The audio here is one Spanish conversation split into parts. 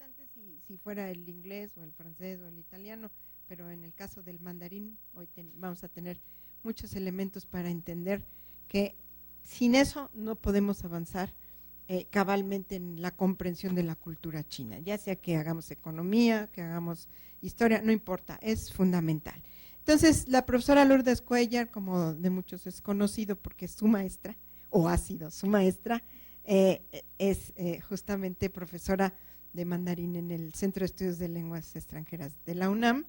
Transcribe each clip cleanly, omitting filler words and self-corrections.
importante si fuera el inglés o el francés o el italiano, pero en el caso del mandarín hoy vamos a tener muchos elementos para entender que sin eso no podemos avanzar cabalmente en la comprensión de la cultura china, ya sea que hagamos economía, que hagamos historia, no importa, es fundamental. Entonces, la profesora Lourdes Cuéllar, como de muchos es conocido porque es su maestra, o ha sido su maestra, es justamente profesora de mandarín en el Centro de Estudios de Lenguas Extranjeras de la UNAM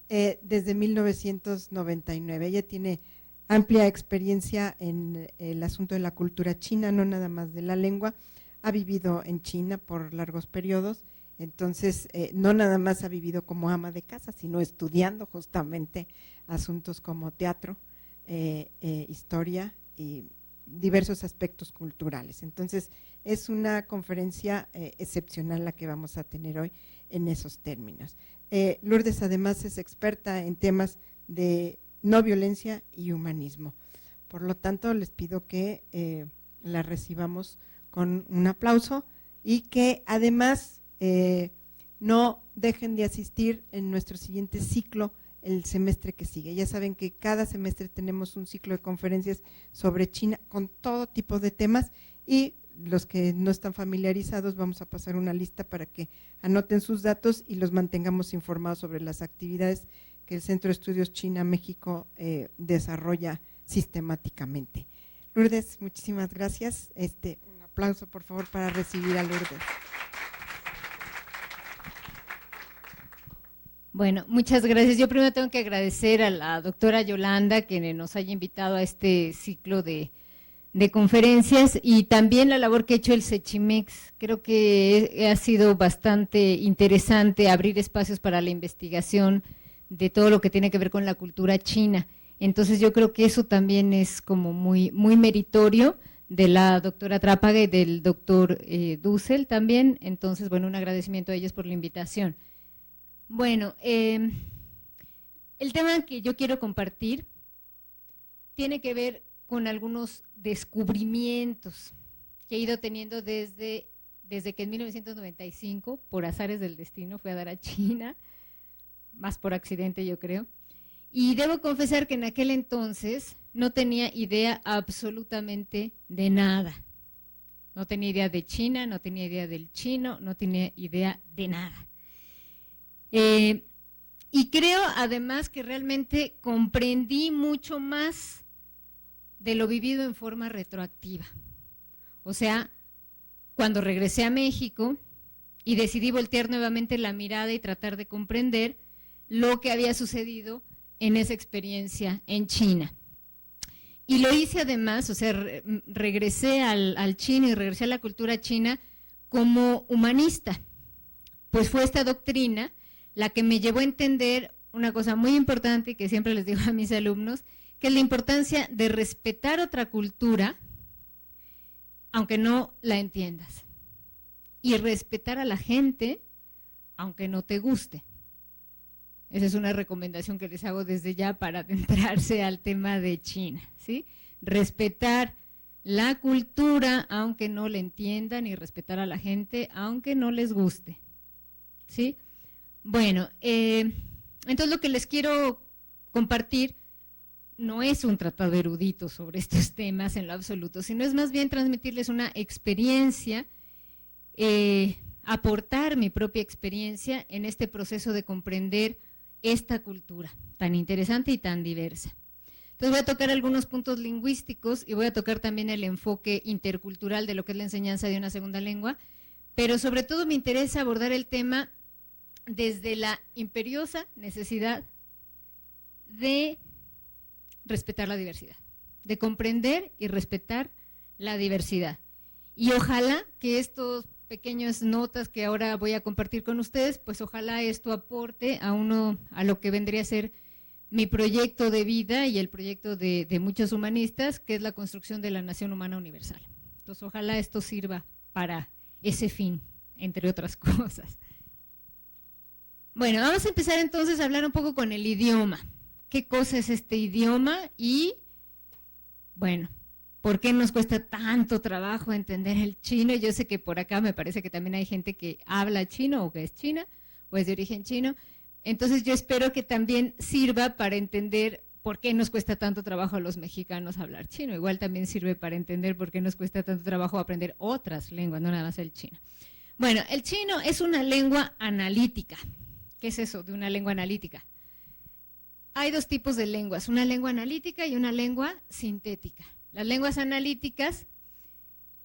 desde 1999. Ella tiene amplia experiencia en el asunto de la cultura china, no nada más de la lengua, ha vivido en China por largos periodos, entonces no nada más ha vivido como ama de casa, sino estudiando justamente asuntos como teatro, historia y diversos aspectos culturales. Entonces es una conferencia excepcional la que vamos a tener hoy en esos términos. Lourdes además es experta en temas de no violencia y humanismo. Por lo tanto, les pido que la recibamos con un aplauso y que además no dejen de asistir en nuestro siguiente ciclo el semestre que sigue. Ya saben que cada semestre tenemos un ciclo de conferencias sobre China con todo tipo de temas y los que no están familiarizados vamos a pasar una lista para que anoten sus datos y los mantengamos informados sobre las actividades que el Centro de Estudios China-México desarrolla sistemáticamente. Lourdes, muchísimas gracias. Un aplauso, por favor, para recibir a Lourdes. Bueno, muchas gracias. Yo primero tengo que agradecer a la doctora Yolanda que nos haya invitado a este ciclo de conferencias y también la labor que ha hecho el Sechimex. Creo que ha sido bastante interesante abrir espacios para la investigación de todo lo que tiene que ver con la cultura china. Entonces yo creo que eso también es como muy meritorio de la doctora Trápaga y del doctor Dussel también. Entonces, bueno, un agradecimiento a ellos por la invitación. Bueno, el tema que yo quiero compartir tiene que ver con algunos descubrimientos que he ido teniendo desde que en 1995, por azares del destino, fui a dar a China, más por accidente yo creo, y debo confesar que en aquel entonces no tenía idea absolutamente de nada. No tenía idea de China, no tenía idea del chino, no tenía idea de nada. Y creo además que realmente comprendí mucho más de lo vivido en forma retroactiva. O sea, cuando regresé a México y decidí voltear nuevamente la mirada y tratar de comprender lo que había sucedido en esa experiencia en China. Y lo hice además, o sea, regresé al chino y regresé a la cultura china como humanista. Pues fue esta doctrina la que me llevó a entender una cosa muy importante que siempre les digo a mis alumnos, que es la importancia de respetar otra cultura, aunque no la entiendas, y respetar a la gente, aunque no te guste. Esa es una recomendación que les hago desde ya para adentrarse al tema de China, ¿sí? Respetar la cultura, aunque no la entiendan, y respetar a la gente, aunque no les guste, ¿sí? Bueno, entonces lo que les quiero compartir no es un tratado erudito sobre estos temas en lo absoluto, sino es más bien transmitirles una experiencia, aportar mi propia experiencia en este proceso de comprender esta cultura tan interesante y tan diversa. Entonces voy a tocar algunos puntos lingüísticos y voy a tocar también el enfoque intercultural de lo que es la enseñanza de una segunda lengua, pero sobre todo me interesa abordar el tema desde la imperiosa necesidad de respetar la diversidad, de comprender y respetar la diversidad. Y ojalá que estos pequeñas notas que ahora voy a compartir con ustedes, pues ojalá esto aporte a lo que vendría a ser mi proyecto de vida y el proyecto de muchos humanistas, que es la construcción de la nación humana universal. Entonces ojalá esto sirva para ese fin, entre otras cosas. Bueno, vamos a empezar entonces a hablar un poco con el idioma. ¿Qué cosa es este idioma? Y, bueno, ¿por qué nos cuesta tanto trabajo entender el chino? Yo sé que por acá me parece que también hay gente que habla chino o que es china o es de origen chino. Entonces yo espero que también sirva para entender por qué nos cuesta tanto trabajo a los mexicanos hablar chino. Igual también sirve para entender por qué nos cuesta tanto trabajo aprender otras lenguas, no nada más el chino. Bueno, el chino es una lengua analítica. ¿Qué es eso de una lengua analítica? Hay dos tipos de lenguas, una lengua analítica y una lengua sintética. Las lenguas analíticas,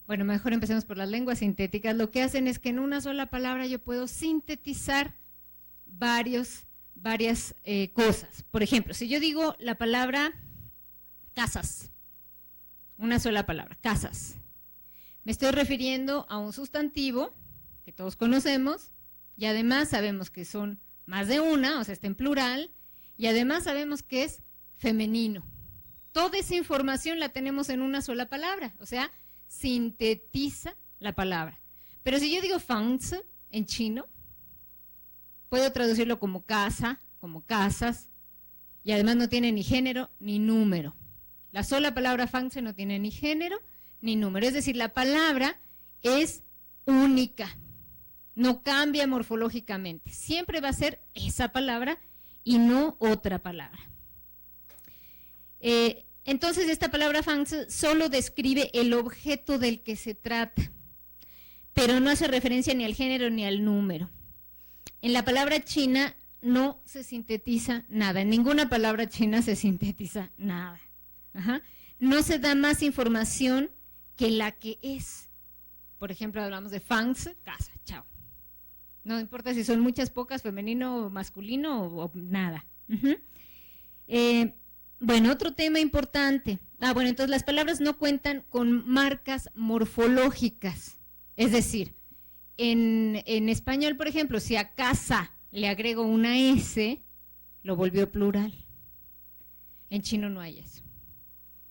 bueno, mejor empecemos por las lenguas sintéticas, lo que hacen es que en una sola palabra yo puedo sintetizar varias cosas. Por ejemplo, si yo digo la palabra casas, una sola palabra, casas, me estoy refiriendo a un sustantivo que todos conocemos y además sabemos que son más de una, o sea, está en plural, y además sabemos que es femenino. Toda esa información la tenemos en una sola palabra, o sea, sintetiza la palabra. Pero si yo digo fangzi en chino, puedo traducirlo como casa, como casas, y además no tiene ni género ni número. La sola palabra fangzi no tiene ni género ni número, es decir, la palabra es única, no cambia morfológicamente, siempre va a ser esa palabra y no otra palabra. Entonces esta palabra fangzi solo describe el objeto del que se trata, pero no hace referencia ni al género ni al número. En la palabra china no se sintetiza nada, en ninguna palabra china se sintetiza nada. Ajá. No se da más información que la que es. Por ejemplo, hablamos de fangzi, casa, chao. No importa si son muchas, pocas, femenino o masculino o nada. Bueno, otro tema importante. Bueno, entonces las palabras no cuentan con marcas morfológicas. Es decir, en español, por ejemplo, si a casa le agrego una S, lo volvió plural. En chino no hay eso.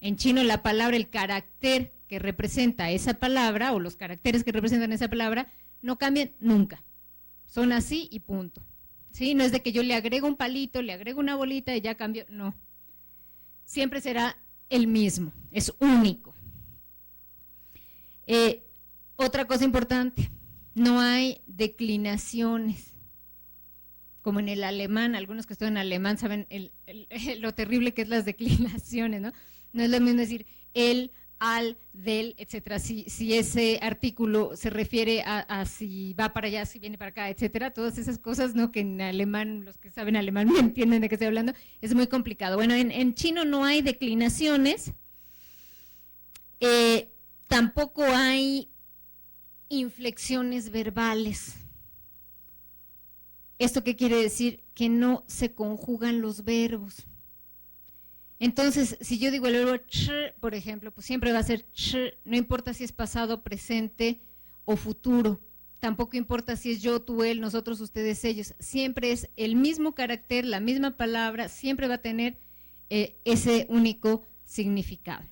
En chino la palabra, el carácter que representa esa palabra o los caracteres que representan esa palabra no cambian nunca. Son así y punto. ¿Sí? No es de que yo le agrego un palito, le agrego una bolita y ya cambio, no. Siempre será el mismo, es único. Otra cosa importante, no hay declinaciones. Como en el alemán, algunos que estudian alemán saben lo terrible que es las declinaciones, ¿no? No es lo mismo decir el, al, del, etcétera, si ese artículo se refiere a si va para allá, si viene para acá, etcétera, todas esas cosas, ¿no? Que en alemán, los que saben alemán me entienden de qué estoy hablando, es muy complicado. Bueno, en chino no hay declinaciones, tampoco hay inflexiones verbales. ¿Esto qué quiere decir? Que no se conjugan los verbos. Entonces, si yo digo el verbo ch, por ejemplo, pues siempre va a ser ch, no importa si es pasado, presente o futuro. Tampoco importa si es yo, tú, él, nosotros, ustedes, ellos. Siempre es el mismo carácter, la misma palabra, siempre va a tener ese único significado.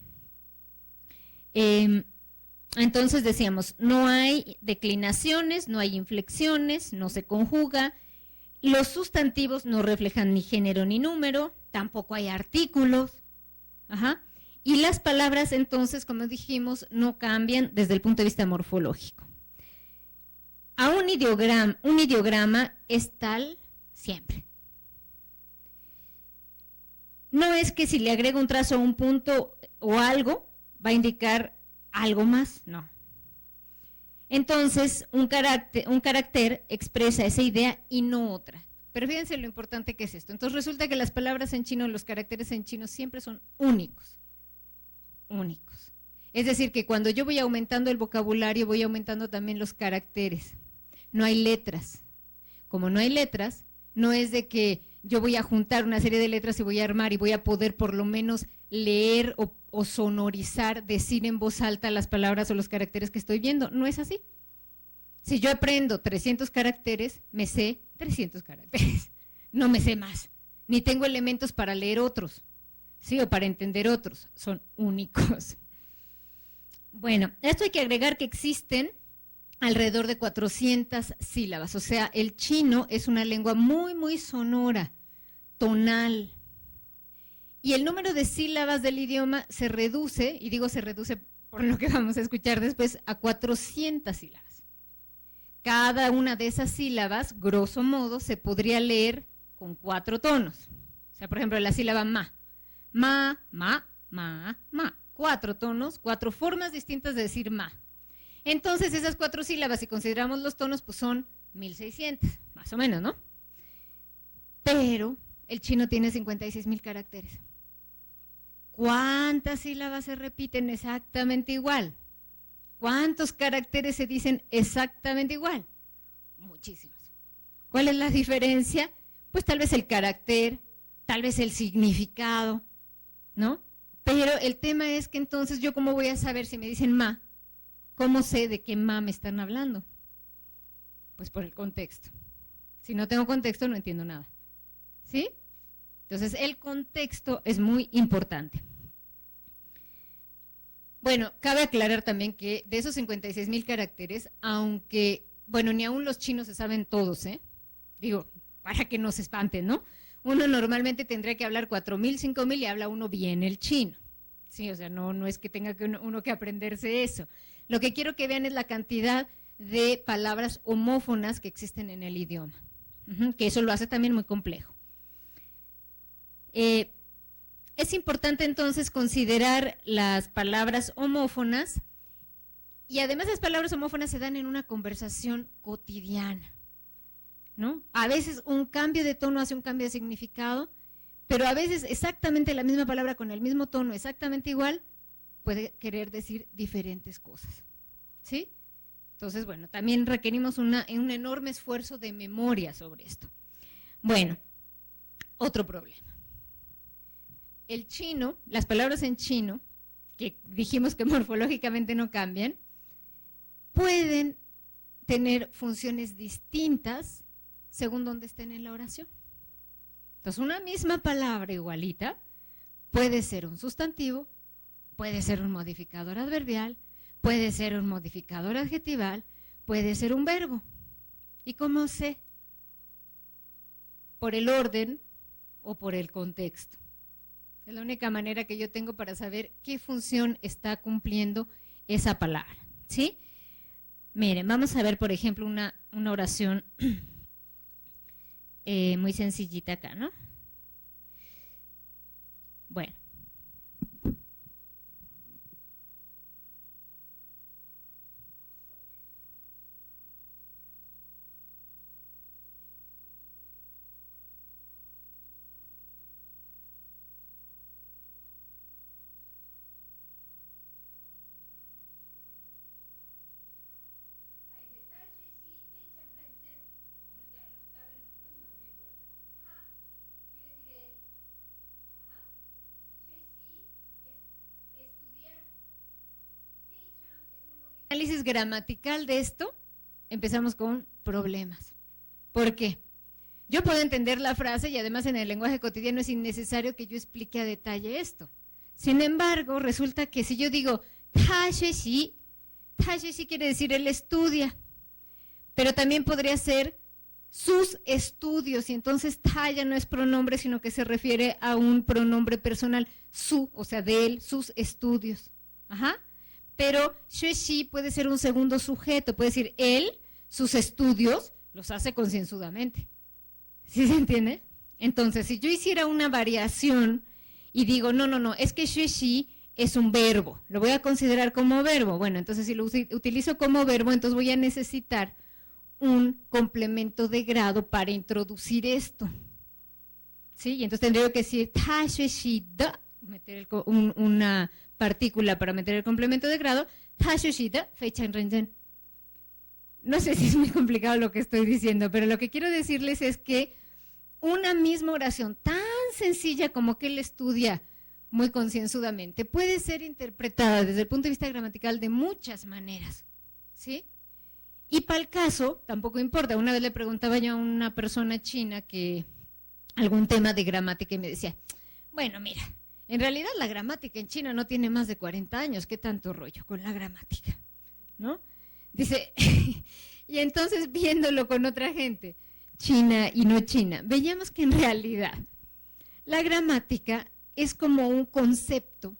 Entonces decíamos, no hay declinaciones, no hay inflexiones, no se conjuga. Los sustantivos no reflejan ni género ni número, tampoco hay artículos. Ajá. Y las palabras entonces, como dijimos, no cambian desde el punto de vista morfológico. A un ideograma es tal siempre. No es que si le agrego un trazo, un punto o algo, va a indicar algo más, no. Entonces, un carácter expresa esa idea y no otra. Pero fíjense lo importante que es esto. Entonces, resulta que las palabras en chino, los caracteres en chino siempre son únicos. Únicos. Es decir, que cuando yo voy aumentando el vocabulario, voy aumentando también los caracteres. No hay letras. Como no hay letras, no es de que yo voy a juntar una serie de letras y voy a armar y voy a poder por lo menos leer o sonorizar, decir en voz alta las palabras o los caracteres que estoy viendo. No es así. Si yo aprendo 300 caracteres, me sé 300 caracteres. No me sé más. Ni tengo elementos para leer otros, ¿sí? O para entender otros. Son únicos. Bueno, a esto hay que agregar que existen alrededor de 400 sílabas. O sea, el chino es una lengua muy, muy sonora, tonal. y el número de sílabas del idioma se reduce, y digo se reduce por lo que vamos a escuchar después, a 400 sílabas. Cada una de esas sílabas, grosso modo, se podría leer con 4 tonos. O sea, por ejemplo, la sílaba ma. Ma, ma, ma, ma. 4 tonos, 4 formas distintas de decir ma. Entonces, esas 4 sílabas, si consideramos los tonos, pues son 1600, más o menos, ¿no? Pero el chino tiene 56,000 caracteres. ¿Cuántas sílabas se repiten exactamente igual? ¿Cuántos caracteres se dicen exactamente igual? Muchísimos. ¿Cuál es la diferencia? Pues tal vez el carácter, tal vez el significado, ¿no? Pero el tema es que entonces yo cómo voy a saber si me dicen ma, ¿cómo sé de qué ma me están hablando? Pues por el contexto. Si no tengo contexto no entiendo nada, ¿sí? Entonces el contexto es muy importante. Bueno, cabe aclarar también que de esos 56,000 caracteres, aunque, bueno, ni aún los chinos se saben todos, digo, para que no se espanten, ¿no? Uno normalmente tendría que hablar 4,000, 5,000 y habla uno bien el chino. Sí, o sea, no es que tenga que uno que aprenderse eso. Lo que quiero que vean es la cantidad de palabras homófonas que existen en el idioma, que eso lo hace también muy complejo. Es importante entonces considerar las palabras homófonas y además las palabras homófonas se dan en una conversación cotidiana, ¿no? A veces un cambio de tono hace un cambio de significado, pero a veces exactamente la misma palabra con el mismo tono, exactamente igual, puede querer decir diferentes cosas, ¿sí? Entonces, bueno, también requerimos un enorme esfuerzo de memoria sobre esto. Bueno, otro problema. El chino, las palabras en chino, que dijimos que morfológicamente no cambian, pueden tener funciones distintas según donde estén en la oración. Entonces, una misma palabra igualita puede ser un sustantivo, puede ser un modificador adverbial, puede ser un modificador adjetival, puede ser un verbo. ¿Y cómo sé? Por el orden o por el contexto. Es la única manera que yo tengo para saber qué función está cumpliendo esa palabra, ¿sí? Miren, vamos a ver, por ejemplo, una oración muy sencillita acá, ¿no? Bueno. Análisis gramatical de esto, empezamos con problemas. ¿Por qué? Yo puedo entender la frase y además en el lenguaje cotidiano es innecesario que yo explique a detalle esto. Sin embargo, resulta que si yo digo ta xue xi quiere decir él estudia, pero también podría ser sus estudios, y entonces ta ya no es pronombre, sino que se refiere a un pronombre personal, su, o sea, de él, sus estudios. Ajá. Pero xue xi puede ser un segundo sujeto, puede decir él, sus estudios, los hace concienzudamente. ¿Sí se entiende? Entonces, si yo hiciera una variación y digo, no, es que xue xi es un verbo, lo voy a considerar como verbo. Bueno, entonces si lo utilizo como verbo, entonces voy a necesitar un complemento de grado para introducir esto. ¿Sí? Y entonces tendría que decir ta xue xi da, meter una partícula para meter el complemento de grado, ta xue xi da fei chen ren zhen. No sé si es muy complicado lo que estoy diciendo, pero lo que quiero decirles es que una misma oración tan sencilla como que él estudia muy concienzudamente puede ser interpretada desde el punto de vista gramatical de muchas maneras, ¿sí? Y para el caso, tampoco importa. Una vez le preguntaba yo a una persona china que algún tema de gramática y me decía, bueno, mira, en realidad la gramática en China no tiene más de 40 años, ¿qué tanto rollo con la gramática? ¿No? Dice, y entonces viéndolo con otra gente, china y no china, veíamos que en realidad la gramática es como un concepto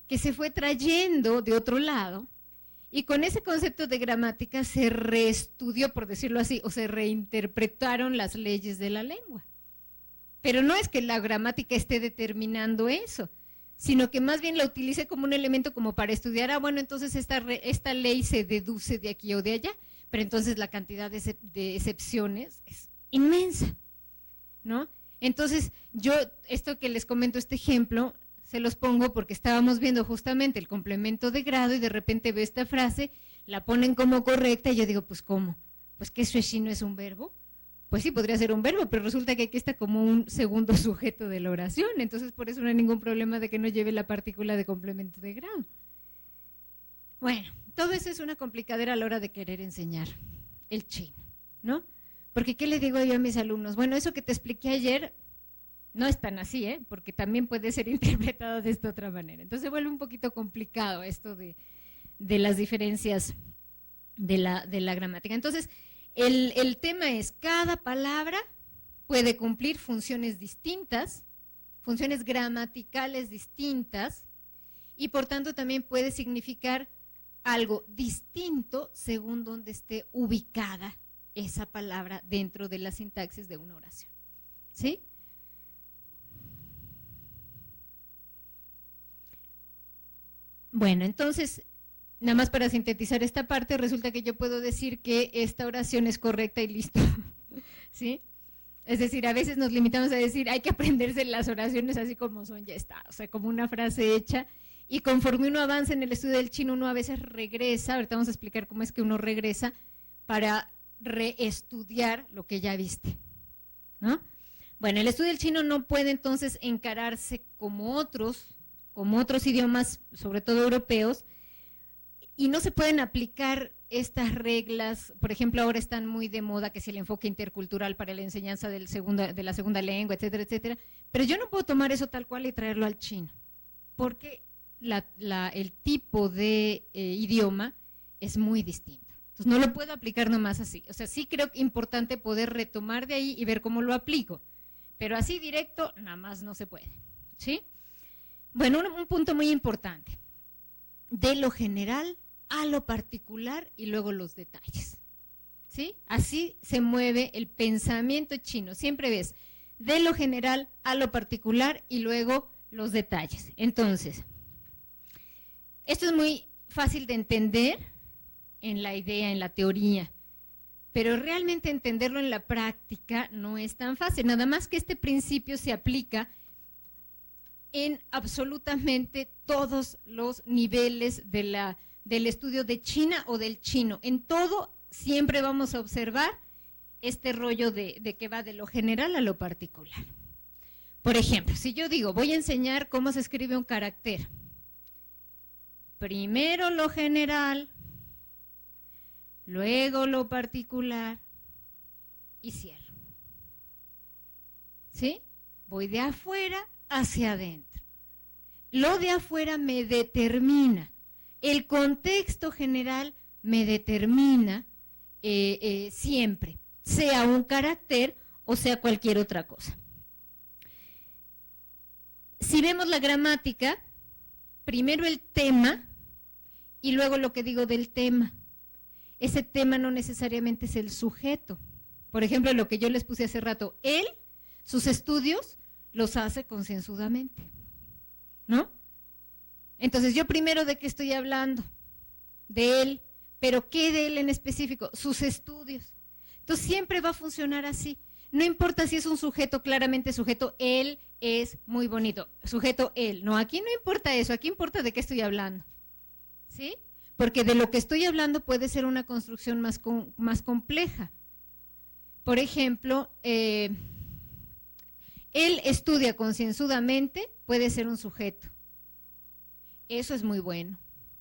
que se fue trayendo de otro lado, y con ese concepto de gramática se reestudió, por decirlo así, o se reinterpretaron las leyes de la lengua. Pero no es que la gramática esté determinando eso, sino que más bien la utilice como un elemento como para estudiar, bueno, entonces esta ley se deduce de aquí o de allá, pero entonces la cantidad de excepciones es inmensa, ¿no? Entonces, yo, esto que les comento, este ejemplo, se los pongo porque estábamos viendo justamente el complemento de grado y de repente veo esta frase, la ponen como correcta y yo digo, pues ¿cómo? Pues que sueshi no es un verbo. Pues sí, podría ser un verbo, pero resulta que aquí está como un segundo sujeto de la oración, entonces por eso no hay ningún problema de que no lleve la partícula de complemento de grado. Bueno, todo eso es una complicadera a la hora de querer enseñar el chino, ¿no? Porque ¿qué le digo yo a mis alumnos? Bueno, eso que te expliqué ayer no es tan así, porque también puede ser interpretado de esta otra manera. Entonces se vuelve un poquito complicado esto de las diferencias de la gramática. Entonces, el tema es, cada palabra puede cumplir funciones distintas, funciones gramaticales distintas, y por tanto también puede significar algo distinto según donde esté ubicada esa palabra dentro de la sintaxis de una oración. ¿Sí? Bueno, entonces, nada más para sintetizar esta parte, resulta que yo puedo decir que esta oración es correcta y listo, ¿sí? Es decir, a veces nos limitamos a decir, hay que aprenderse las oraciones así como son, ya está, o sea, como una frase hecha, y conforme uno avanza en el estudio del chino, uno a veces regresa, ahorita vamos a explicar cómo es que uno regresa para reestudiar lo que ya viste, ¿no? Bueno, el estudio del chino no puede entonces encararse como otros idiomas, sobre todo europeos, y no se pueden aplicar estas reglas. Por ejemplo, ahora están muy de moda que es el enfoque intercultural para la enseñanza de la segunda lengua, etcétera, etcétera, pero yo no puedo tomar eso tal cual y traerlo al chino, porque el tipo de idioma es muy distinto. Entonces no lo puedo aplicar nomás así. O sea, sí creo que es importante poder retomar de ahí y ver cómo lo aplico, pero así directo nada más no se puede, ¿sí? Bueno, un punto muy importante, de lo general a lo particular y luego los detalles, ¿sí? Así se mueve el pensamiento chino, siempre ves de lo general a lo particular y luego los detalles. Entonces, esto es muy fácil de entender en la idea, en la teoría, pero realmente entenderlo en la práctica no es tan fácil, nada más que este principio se aplica en absolutamente todos los niveles del estudio de China o del chino. En todo siempre vamos a observar este rollo de que va de lo general a lo particular. Por ejemplo, si yo digo, voy a enseñar cómo se escribe un carácter, primero lo general, luego lo particular y cierro. ¿Sí? Voy de afuera hacia adentro. Lo de afuera me determina, el contexto general me determina siempre, sea un carácter o sea cualquier otra cosa. Si vemos la gramática, primero el tema y luego lo que digo del tema. Ese tema no necesariamente es el sujeto. Por ejemplo, lo que yo les puse hace rato, él, sus estudios los hace concienzudamente, ¿no? Entonces, yo primero, ¿de qué estoy hablando? De él, pero ¿qué de él en específico? Sus estudios. Entonces, siempre va a funcionar así. No importa si es un sujeto, claramente sujeto, él es muy bonito. Sujeto, él. No, aquí no importa eso, aquí importa de qué estoy hablando, ¿sí? Porque de lo que estoy hablando puede ser una construcción más compleja. Por ejemplo, él estudia concienzudamente, puede ser un sujeto. Eso es muy bueno.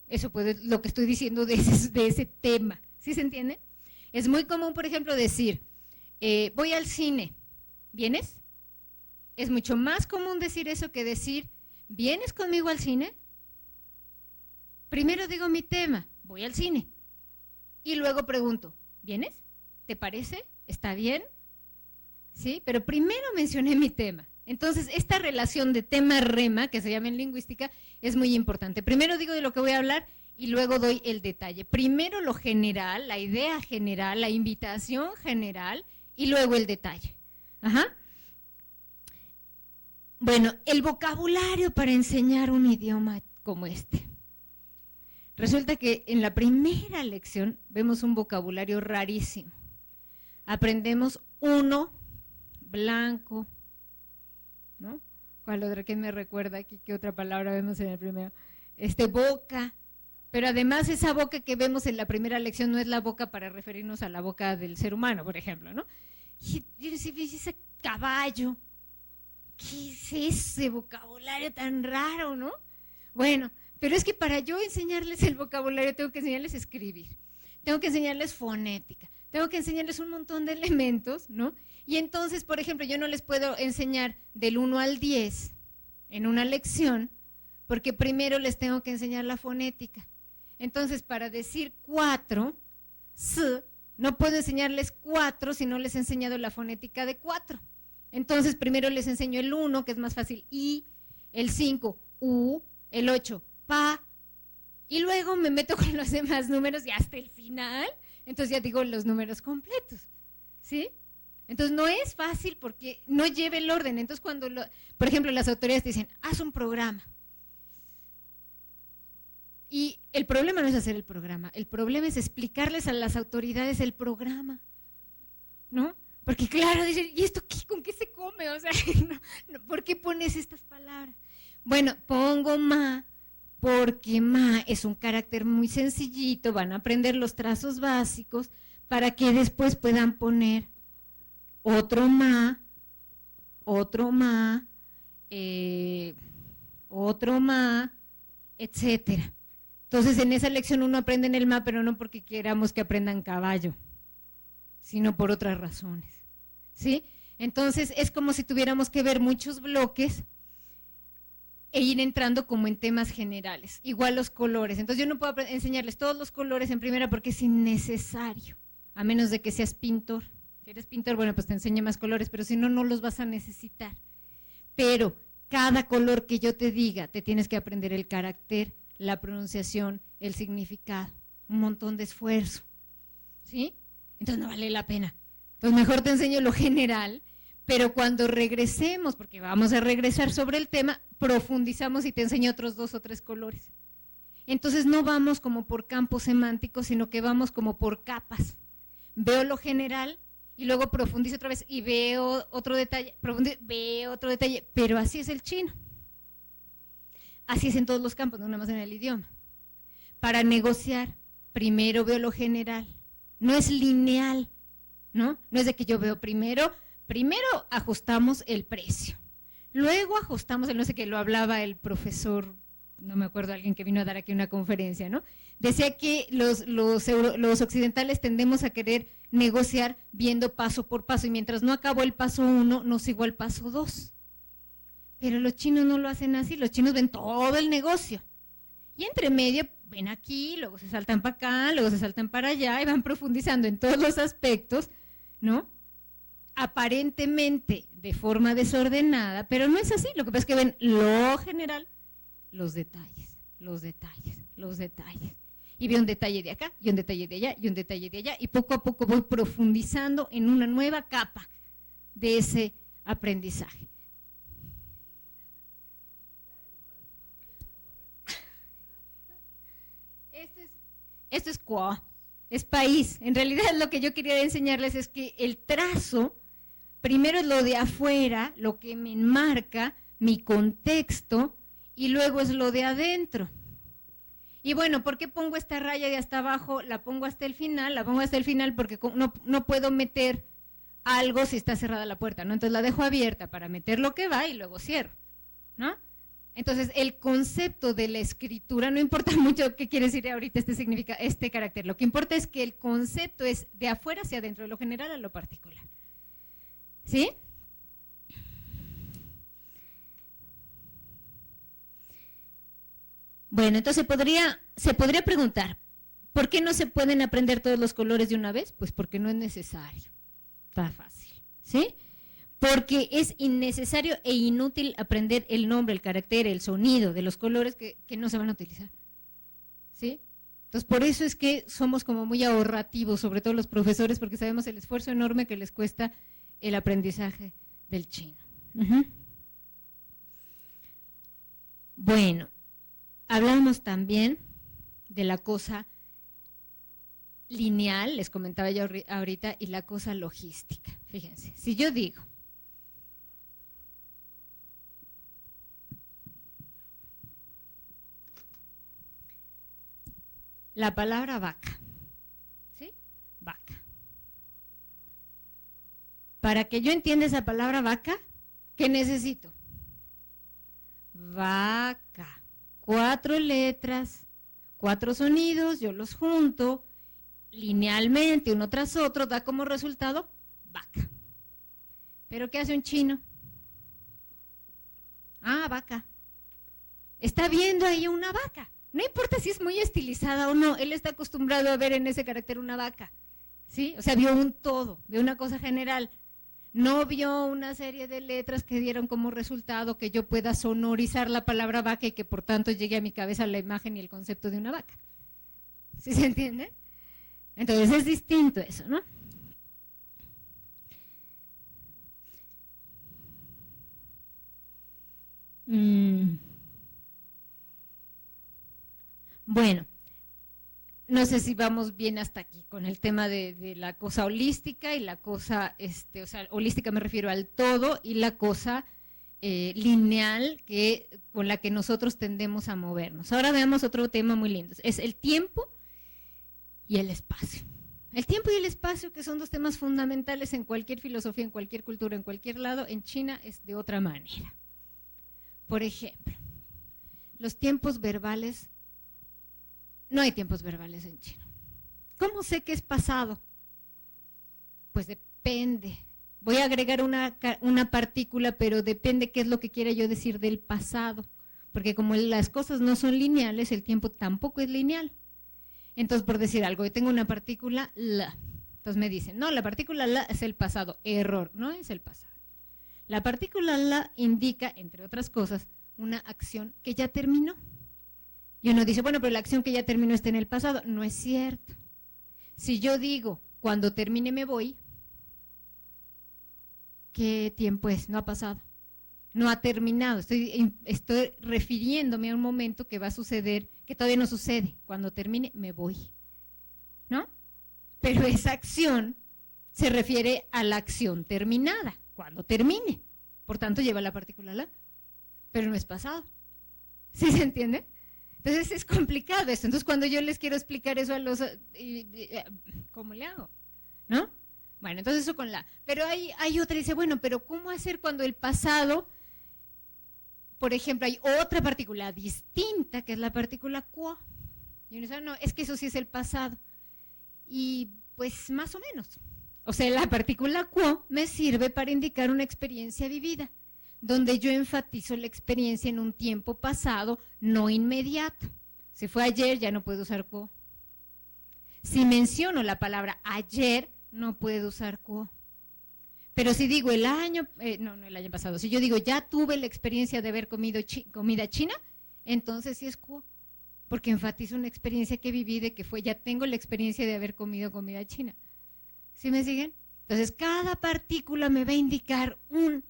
Eso puede, lo que estoy diciendo de ese tema. ¿Sí se entiende? Es muy común, por ejemplo, decir, voy al cine, ¿vienes? Es mucho más común decir eso que decir, ¿vienes conmigo al cine? Primero digo mi tema, voy al cine. Y luego pregunto, ¿vienes? ¿Te parece? ¿Está bien? ¿Sí? Pero primero mencioné mi tema. Entonces, esta relación de tema-rema, que se llama en lingüística, es muy importante. Primero digo de lo que voy a hablar y luego doy el detalle. Primero lo general, la idea general, la invitación general y luego el detalle. Ajá. Bueno, el vocabulario para enseñar un idioma como este. Resulta que en la primera lección vemos un vocabulario rarísimo. Aprendemos uno, blanco, ¿no? ¿Cuál otra que me recuerda aquí? ¿Qué otra palabra vemos en el primero? Boca. Pero además esa boca que vemos en la primera lección no es la boca para referirnos a la boca del ser humano, por ejemplo, ¿no? Y ese caballo, ¿qué es ese vocabulario tan raro, no? Bueno, pero es que para yo enseñarles el vocabulario tengo que enseñarles a escribir, tengo que enseñarles fonética, tengo que enseñarles un montón de elementos, ¿no? Y entonces, por ejemplo, yo no les puedo enseñar del 1 al 10 en una lección, porque primero les tengo que enseñar la fonética. Entonces, para decir 4, no puedo enseñarles 4 si no les he enseñado la fonética de 4. Entonces, primero les enseño el 1, que es más fácil, I, el 5, U, el 8, PA, y luego me meto con los demás números y hasta el final, entonces ya digo los números completos, ¿sí? Entonces no es fácil porque no lleva el orden. Entonces cuando, por ejemplo, las autoridades te dicen, haz un programa. Y el problema no es hacer el programa, el problema es explicarles a las autoridades el programa, ¿no? Porque claro, dicen, ¿y esto qué, con qué se come? O sea, ¿por qué pones estas palabras? Bueno, pongo ma, porque ma es un carácter muy sencillito, van a aprender los trazos básicos para que después puedan poner otro ma, etcétera. Entonces en esa lección uno aprende en el ma, pero no porque queramos que aprendan caballo, sino por otras razones, ¿sí? Entonces es como si tuviéramos que ver muchos bloques e ir entrando como en temas generales. Igual los colores. Entonces yo no puedo enseñarles todos los colores en primera porque es innecesario, a menos de que seas pintor. Si eres pintor, bueno, pues te enseño más colores, pero si no, no los vas a necesitar. Pero cada color que yo te diga, te tienes que aprender el carácter, la pronunciación, el significado, un montón de esfuerzo, ¿sí? Entonces no vale la pena. Entonces mejor te enseño lo general, pero cuando regresemos, porque vamos a regresar sobre el tema, profundizamos y te enseño otros 2 o 3 colores. Entonces no vamos como por campos semánticos, sino que vamos como por capas. Veo lo general y luego profundizo otra vez y veo otro detalle, veo otro detalle, pero así es el chino. Así es en todos los campos, no nada más en el idioma. Para negociar, primero veo lo general, no es lineal, ¿no? No es de que yo veo primero ajustamos el precio, luego ajustamos el no sé qué, lo hablaba el profesor, no me acuerdo, alguien que vino a dar aquí una conferencia, ¿no? Decía que los occidentales tendemos a querer negociar viendo paso por paso y mientras no acabó el paso 1, no sigo al paso 2. Pero los chinos no lo hacen así, los chinos ven todo el negocio y entre medio ven aquí, luego se saltan para acá, luego se saltan para allá y van profundizando en todos los aspectos, ¿no? Aparentemente de forma desordenada, pero no es así, lo que pasa es que ven lo general, los detalles, y veo un detalle de acá, y un detalle de allá, y un detalle de allá, y poco a poco voy profundizando en una nueva capa de ese aprendizaje. Esto es qua, es país. En realidad lo que yo quería enseñarles es que el trazo, primero es lo de afuera, lo que me enmarca, mi contexto, y luego es lo de adentro. Y bueno, ¿por qué pongo esta raya de hasta abajo? La pongo hasta el final porque no puedo meter algo si está cerrada la puerta, ¿no? Entonces la dejo abierta para meter lo que va y luego cierro, ¿no? Entonces, el concepto de la escritura, no importa mucho qué quiere decir ahorita este carácter, lo que importa es que el concepto es de afuera hacia adentro, de lo general a lo particular. ¿Sí? Bueno, entonces se podría preguntar, ¿por qué no se pueden aprender todos los colores de una vez? Pues porque no es necesario, está fácil, ¿sí? porque es innecesario e inútil aprender el nombre, el carácter, el sonido de los colores que no se van a utilizar. ¿Sí? Entonces, por eso es que somos como muy ahorrativos, sobre todo los profesores, porque sabemos el esfuerzo enorme que les cuesta el aprendizaje del chino. Bueno, hablamos también de la cosa lineal, les comentaba yo ahorita, y la cosa logística. Fíjense, si yo digo la palabra vaca, ¿sí? Vaca. Para que yo entienda esa palabra vaca, ¿qué necesito? Vaca. 4 letras, 4 sonidos, yo los junto linealmente, uno tras otro, da como resultado vaca. ¿Pero qué hace un chino? Ah, vaca. Está viendo ahí una vaca. No importa si es muy estilizada o no, él está acostumbrado a ver en ese carácter una vaca, ¿sí? O sea, vio un todo, vio una cosa general. No vio una serie de letras que dieron como resultado que yo pueda sonorizar la palabra vaca y que por tanto llegue a mi cabeza la imagen y el concepto de una vaca. ¿Sí se entiende? Entonces es distinto eso, ¿no? Bueno, no sé si vamos bien hasta aquí con el tema de la cosa holística y la cosa, o sea, holística me refiero al todo y la cosa lineal con la que nosotros tendemos a movernos. Ahora veamos otro tema muy lindo, es el tiempo y el espacio. El tiempo y el espacio, que son 2 temas fundamentales en cualquier filosofía, en cualquier cultura, en cualquier lado, en China es de otra manera. Por ejemplo, los tiempos verbales. No hay tiempos verbales en chino. ¿Cómo sé que es pasado? Pues depende. Voy a agregar una partícula, pero depende qué es lo que quiera yo decir del pasado. Porque como las cosas no son lineales, el tiempo tampoco es lineal. Entonces, por decir algo, yo tengo una partícula la. Entonces me dicen, no, la partícula la es el pasado. Error, no es el pasado. La partícula la indica, entre otras cosas, una acción que ya terminó. Y uno dice, bueno, pero la acción que ya terminó está en el pasado. No es cierto. Si yo digo, cuando termine me voy, ¿qué tiempo es? No ha pasado. No ha terminado. Estoy refiriéndome a un momento que va a suceder, que todavía no sucede. Cuando termine me voy. ¿No? Pero esa acción se refiere a la acción terminada, cuando termine. Por tanto, lleva la partícula la, pero no es pasado. ¿Sí se entiende? Entonces es complicado esto. Entonces cuando yo les quiero explicar eso a los... ¿Cómo le hago? ¿No? Bueno, entonces eso con la... Pero hay otra, dice, bueno, pero ¿cómo hacer cuando el pasado, por ejemplo, hay otra partícula distinta, que es la partícula quo? Y uno dice, no, es que eso sí es el pasado. Y pues más o menos. O sea, la partícula quo me sirve para indicar una experiencia vivida, donde yo enfatizo la experiencia en un tiempo pasado, no inmediato. Si fue ayer, ya no puedo usar quo. Si menciono la palabra ayer, no puedo usar quo. Pero si digo el año, no el año pasado, si yo digo ya tuve la experiencia de haber comido comida china, entonces sí es quo, porque enfatizo una experiencia que viví de que fue, ya tengo la experiencia de haber comido comida china. ¿Sí me siguen? Entonces cada partícula me va a indicar un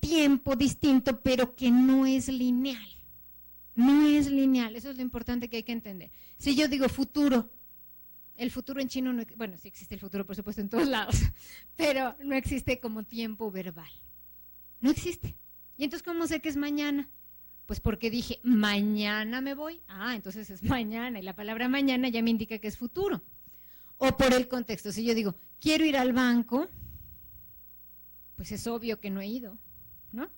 tiempo distinto, pero que no es lineal. No es lineal, eso es lo importante que hay que entender. Si yo digo futuro, el futuro en chino, no, bueno, sí existe el futuro, por supuesto, en todos lados, pero no existe como tiempo verbal. No existe. ¿Y entonces cómo sé que es mañana? Pues porque dije, mañana me voy. Ah, entonces es mañana, y la palabra mañana ya me indica que es futuro. O por el contexto, si yo digo, quiero ir al banco, pues es obvio que no he ido, ¿no?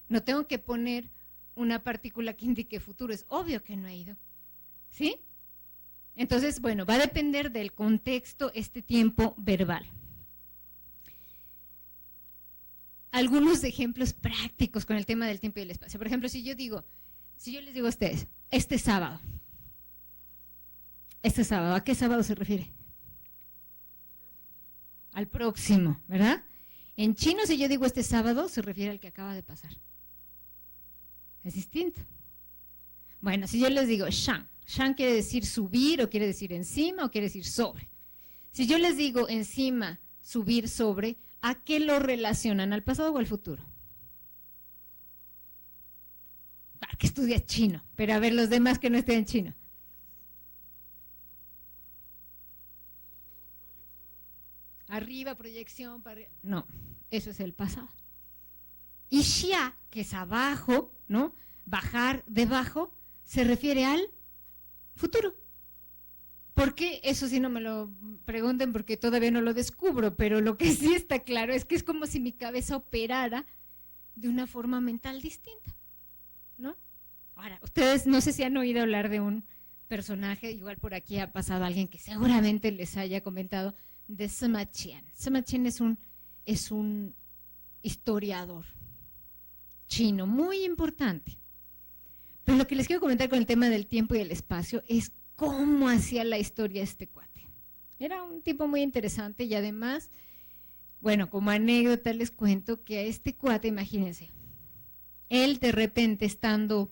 No tengo que poner una partícula que indique futuro, es obvio que no he ido, ¿sí? Entonces, bueno, va a depender del contexto este tiempo verbal. Algunos ejemplos prácticos con el tema del tiempo y el espacio. Por ejemplo, si yo les digo a ustedes, este sábado, ¿a qué sábado se refiere? Al próximo, ¿verdad? En chino, si yo digo este sábado, se refiere al que acaba de pasar. Es distinto. Bueno, si yo les digo shang, shang quiere decir subir, o quiere decir encima, o quiere decir sobre. Si yo les digo encima, subir, sobre, ¿a qué lo relacionan? ¿Al pasado o al futuro? Claro que estudia chino, pero a ver los demás que no estén chino. Arriba, proyección, para arriba. No, eso es el pasado. Y xia, que es abajo, ¿no? Bajar, debajo, se refiere al futuro. ¿Por qué? Eso sí no me lo pregunten porque todavía no lo descubro, pero lo que sí está claro es que es como si mi cabeza operara de una forma mental distinta, ¿no? Ahora, ustedes no sé si han oído hablar de un personaje, igual por aquí ha pasado alguien que seguramente les haya comentado, de Sima Qian. Sima Qian es un historiador chino muy importante. Pero lo que les quiero comentar con el tema del tiempo y el espacio es cómo hacía la historia este cuate. Era un tipo muy interesante y además, bueno, como anécdota les cuento que a este cuate, imagínense, él de repente estando,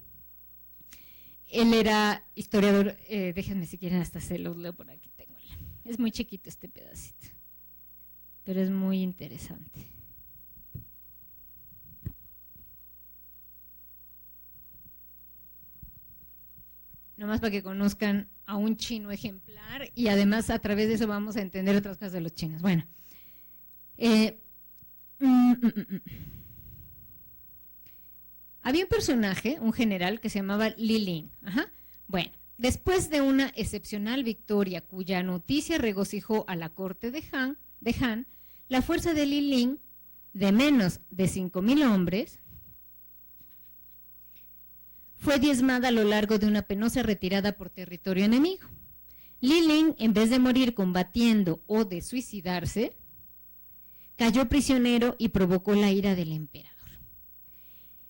él era historiador, déjenme si quieren hasta se los leo por aquí, tengo. Es muy chiquito este pedacito, pero es muy interesante. Nomás para que conozcan a un chino ejemplar y además a través de eso vamos a entender otras cosas de los chinos. Bueno, había un personaje, un general que se llamaba Li Ling. Bueno, después de una excepcional victoria cuya noticia regocijó a la corte de Han, la fuerza de Li Ling, de menos de 5,000 hombres, fue diezmada a lo largo de una penosa retirada por territorio enemigo. Li Ling, en vez de morir combatiendo o de suicidarse, cayó prisionero y provocó la ira del emperador.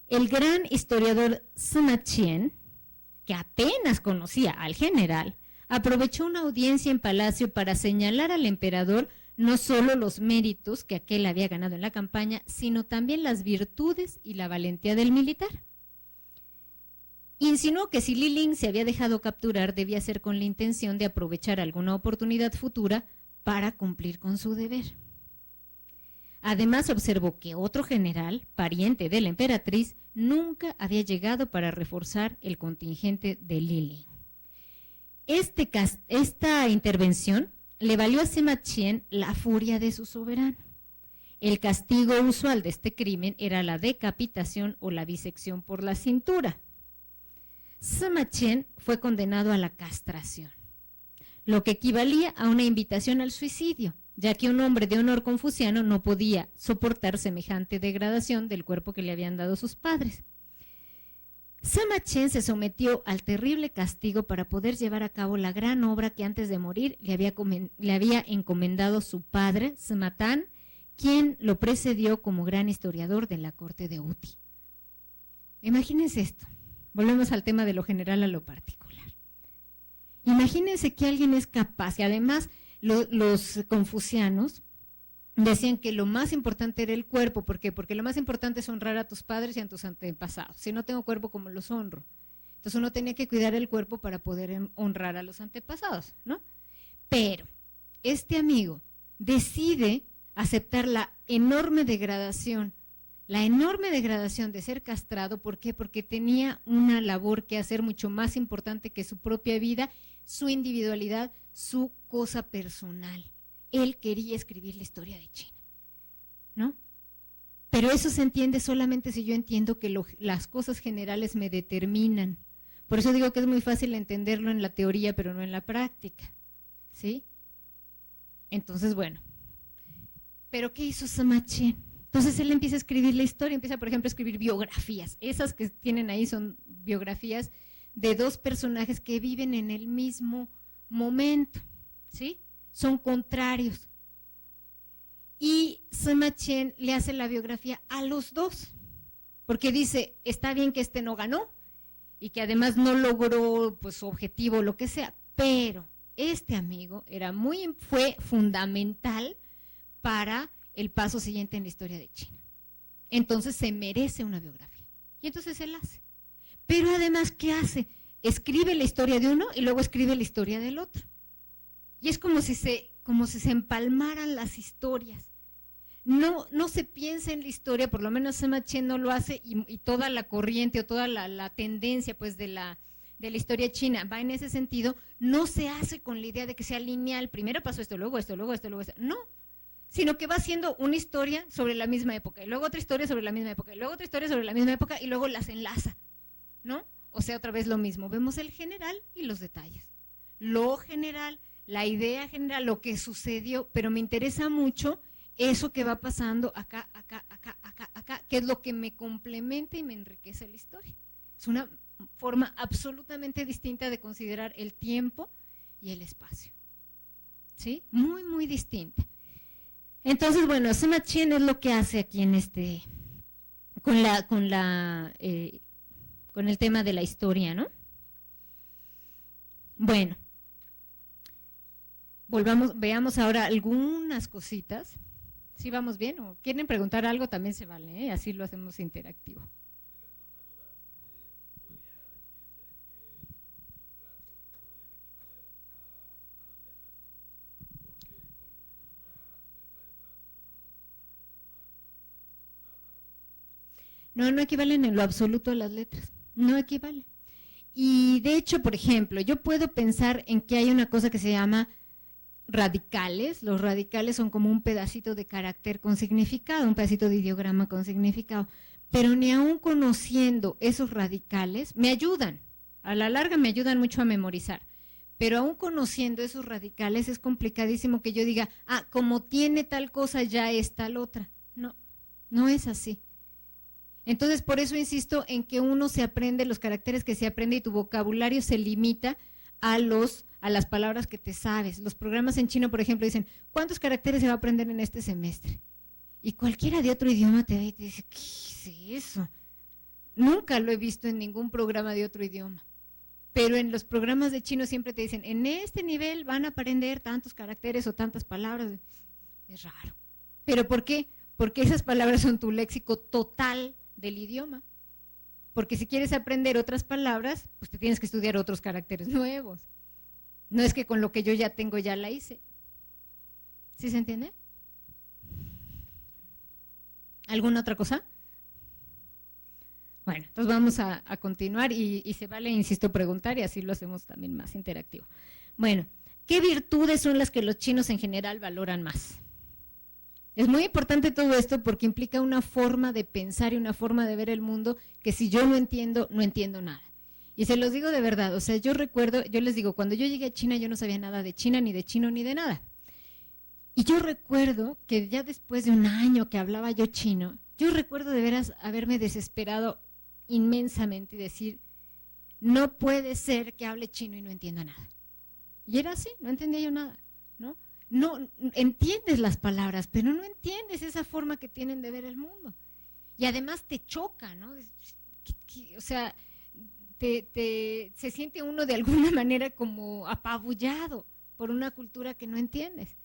El gran historiador Sima Qian, que apenas conocía al general, aprovechó una audiencia en palacio para señalar al emperador no solo los méritos que aquel había ganado en la campaña, sino también las virtudes y la valentía del militar. Insinuó que si Li Ling se había dejado capturar debía ser con la intención de aprovechar alguna oportunidad futura para cumplir con su deber. Además observó que otro general, pariente de la emperatriz, nunca había llegado para reforzar el contingente de Li Ling. Esta intervención le valió a Sima Qian la furia de su soberano. El castigo usual de este crimen era la decapitación o la disección por la cintura. Sima Qian fue condenado a la castración, lo que equivalía a una invitación al suicidio, ya que un hombre de honor confuciano no podía soportar semejante degradación del cuerpo que le habían dado sus padres. Sima Qian se sometió al terrible castigo para poder llevar a cabo la gran obra que antes de morir le había encomendado su padre, Sima Tan, quien lo precedió como gran historiador de la corte de Wuti. Imagínense esto. Volvemos al tema de lo general a lo particular. Imagínense que alguien es capaz, y además los confucianos decían que lo más importante era el cuerpo. ¿Por qué? Porque lo más importante es honrar a tus padres y a tus antepasados. Si no tengo cuerpo, ¿cómo los honro? Entonces uno tenía que cuidar el cuerpo para poder honrar a los antepasados, ¿no? Pero este amigo decide aceptar la enorme degradación de ser castrado. ¿Por qué? Porque tenía una labor que hacer mucho más importante que su propia vida, su individualidad, su cosa personal. Él quería escribir la historia de China, ¿no? Pero eso se entiende solamente si yo entiendo que las cosas generales me determinan. Por eso digo que es muy fácil entenderlo en la teoría, pero no en la práctica, ¿sí? Entonces, bueno. ¿Pero qué hizo Sima Qian? Entonces él empieza a escribir la historia, empieza por ejemplo a escribir biografías. Esas que tienen ahí son biografías de dos personajes que viven en el mismo momento, ¿sí? Son contrarios. Y Sima Qian le hace la biografía a los dos, porque dice, está bien que este no ganó y que además no logró pues, su objetivo o lo que sea, pero este amigo fue fundamental para el paso siguiente en la historia de China. Entonces se merece una biografía. Y entonces él hace. Pero además, ¿qué hace? Escribe la historia de uno y luego escribe la historia del otro. Y es como si se empalmaran las historias. No se piensa en la historia, por lo menos Sima Qian no lo hace, y toda la corriente o toda la tendencia pues de la historia china va en ese sentido. No se hace con la idea de que sea lineal, primero pasó esto, luego esto, luego esto, luego esto, no, sino que va haciendo una historia sobre la misma época, y luego otra historia sobre la misma época, y luego otra historia sobre la misma época, y luego las enlaza, ¿no? O sea, otra vez lo mismo, vemos el general y los detalles, lo general, la idea general, lo que sucedió, pero me interesa mucho eso que va pasando acá, que es lo que me complementa y me enriquece la historia. Es una forma absolutamente distinta de considerar el tiempo y el espacio. ¿Sí? Muy, muy distinta. Entonces, bueno, Sima Qian es lo que hace aquí en con el tema de la historia, ¿no? Bueno, veamos ahora algunas cositas. ¿Sí vamos bien? ¿O quieren preguntar algo? También se vale, ¿eh? Así lo hacemos interactivo. No equivalen en lo absoluto a las letras, no equivalen. Y de hecho, por ejemplo, yo puedo pensar en que hay una cosa que se llama radicales. Los radicales son como un pedacito de carácter con significado, un pedacito de ideograma con significado, pero ni aún conociendo esos radicales me ayudan, a la larga me ayudan mucho a memorizar, pero aún conociendo esos radicales es complicadísimo que yo diga, como tiene tal cosa ya es tal otra. No es así. Entonces, por eso insisto en que uno se aprende los caracteres que se aprende y tu vocabulario se limita a las palabras que te sabes. Los programas en chino, por ejemplo, dicen, ¿cuántos caracteres se va a aprender en este semestre? Y cualquiera de otro idioma te ve y te dice, ¿qué es eso? Nunca lo he visto en ningún programa de otro idioma. Pero en los programas de chino siempre te dicen, en este nivel van a aprender tantos caracteres o tantas palabras. Es raro. ¿Pero por qué? Porque esas palabras son tu léxico total del idioma. Porque si quieres aprender otras palabras, pues te tienes que estudiar otros caracteres nuevos. No es que con lo que yo ya tengo ya la hice. ¿Sí se entiende? ¿Alguna otra cosa? Bueno, entonces vamos a continuar y se vale, insisto, preguntar y así lo hacemos también más interactivo. Bueno, ¿qué virtudes son las que los chinos en general valoran más? Es muy importante todo esto porque implica una forma de pensar y una forma de ver el mundo que si yo no entiendo nada. Y se los digo de verdad, o sea, yo recuerdo, yo les digo, cuando yo llegué a China yo no sabía nada de China, ni de chino, ni de nada. Y yo recuerdo que ya después de un año que hablaba yo chino, yo recuerdo de veras haberme desesperado inmensamente y decir, no puede ser que hable chino y no entienda nada. Y era así, no entendía yo nada, ¿no? No entiendes las palabras, pero no entiendes esa forma que tienen de ver el mundo. Y además te choca, ¿no? O sea, se siente uno de alguna manera como apabullado por una cultura que no entiendes.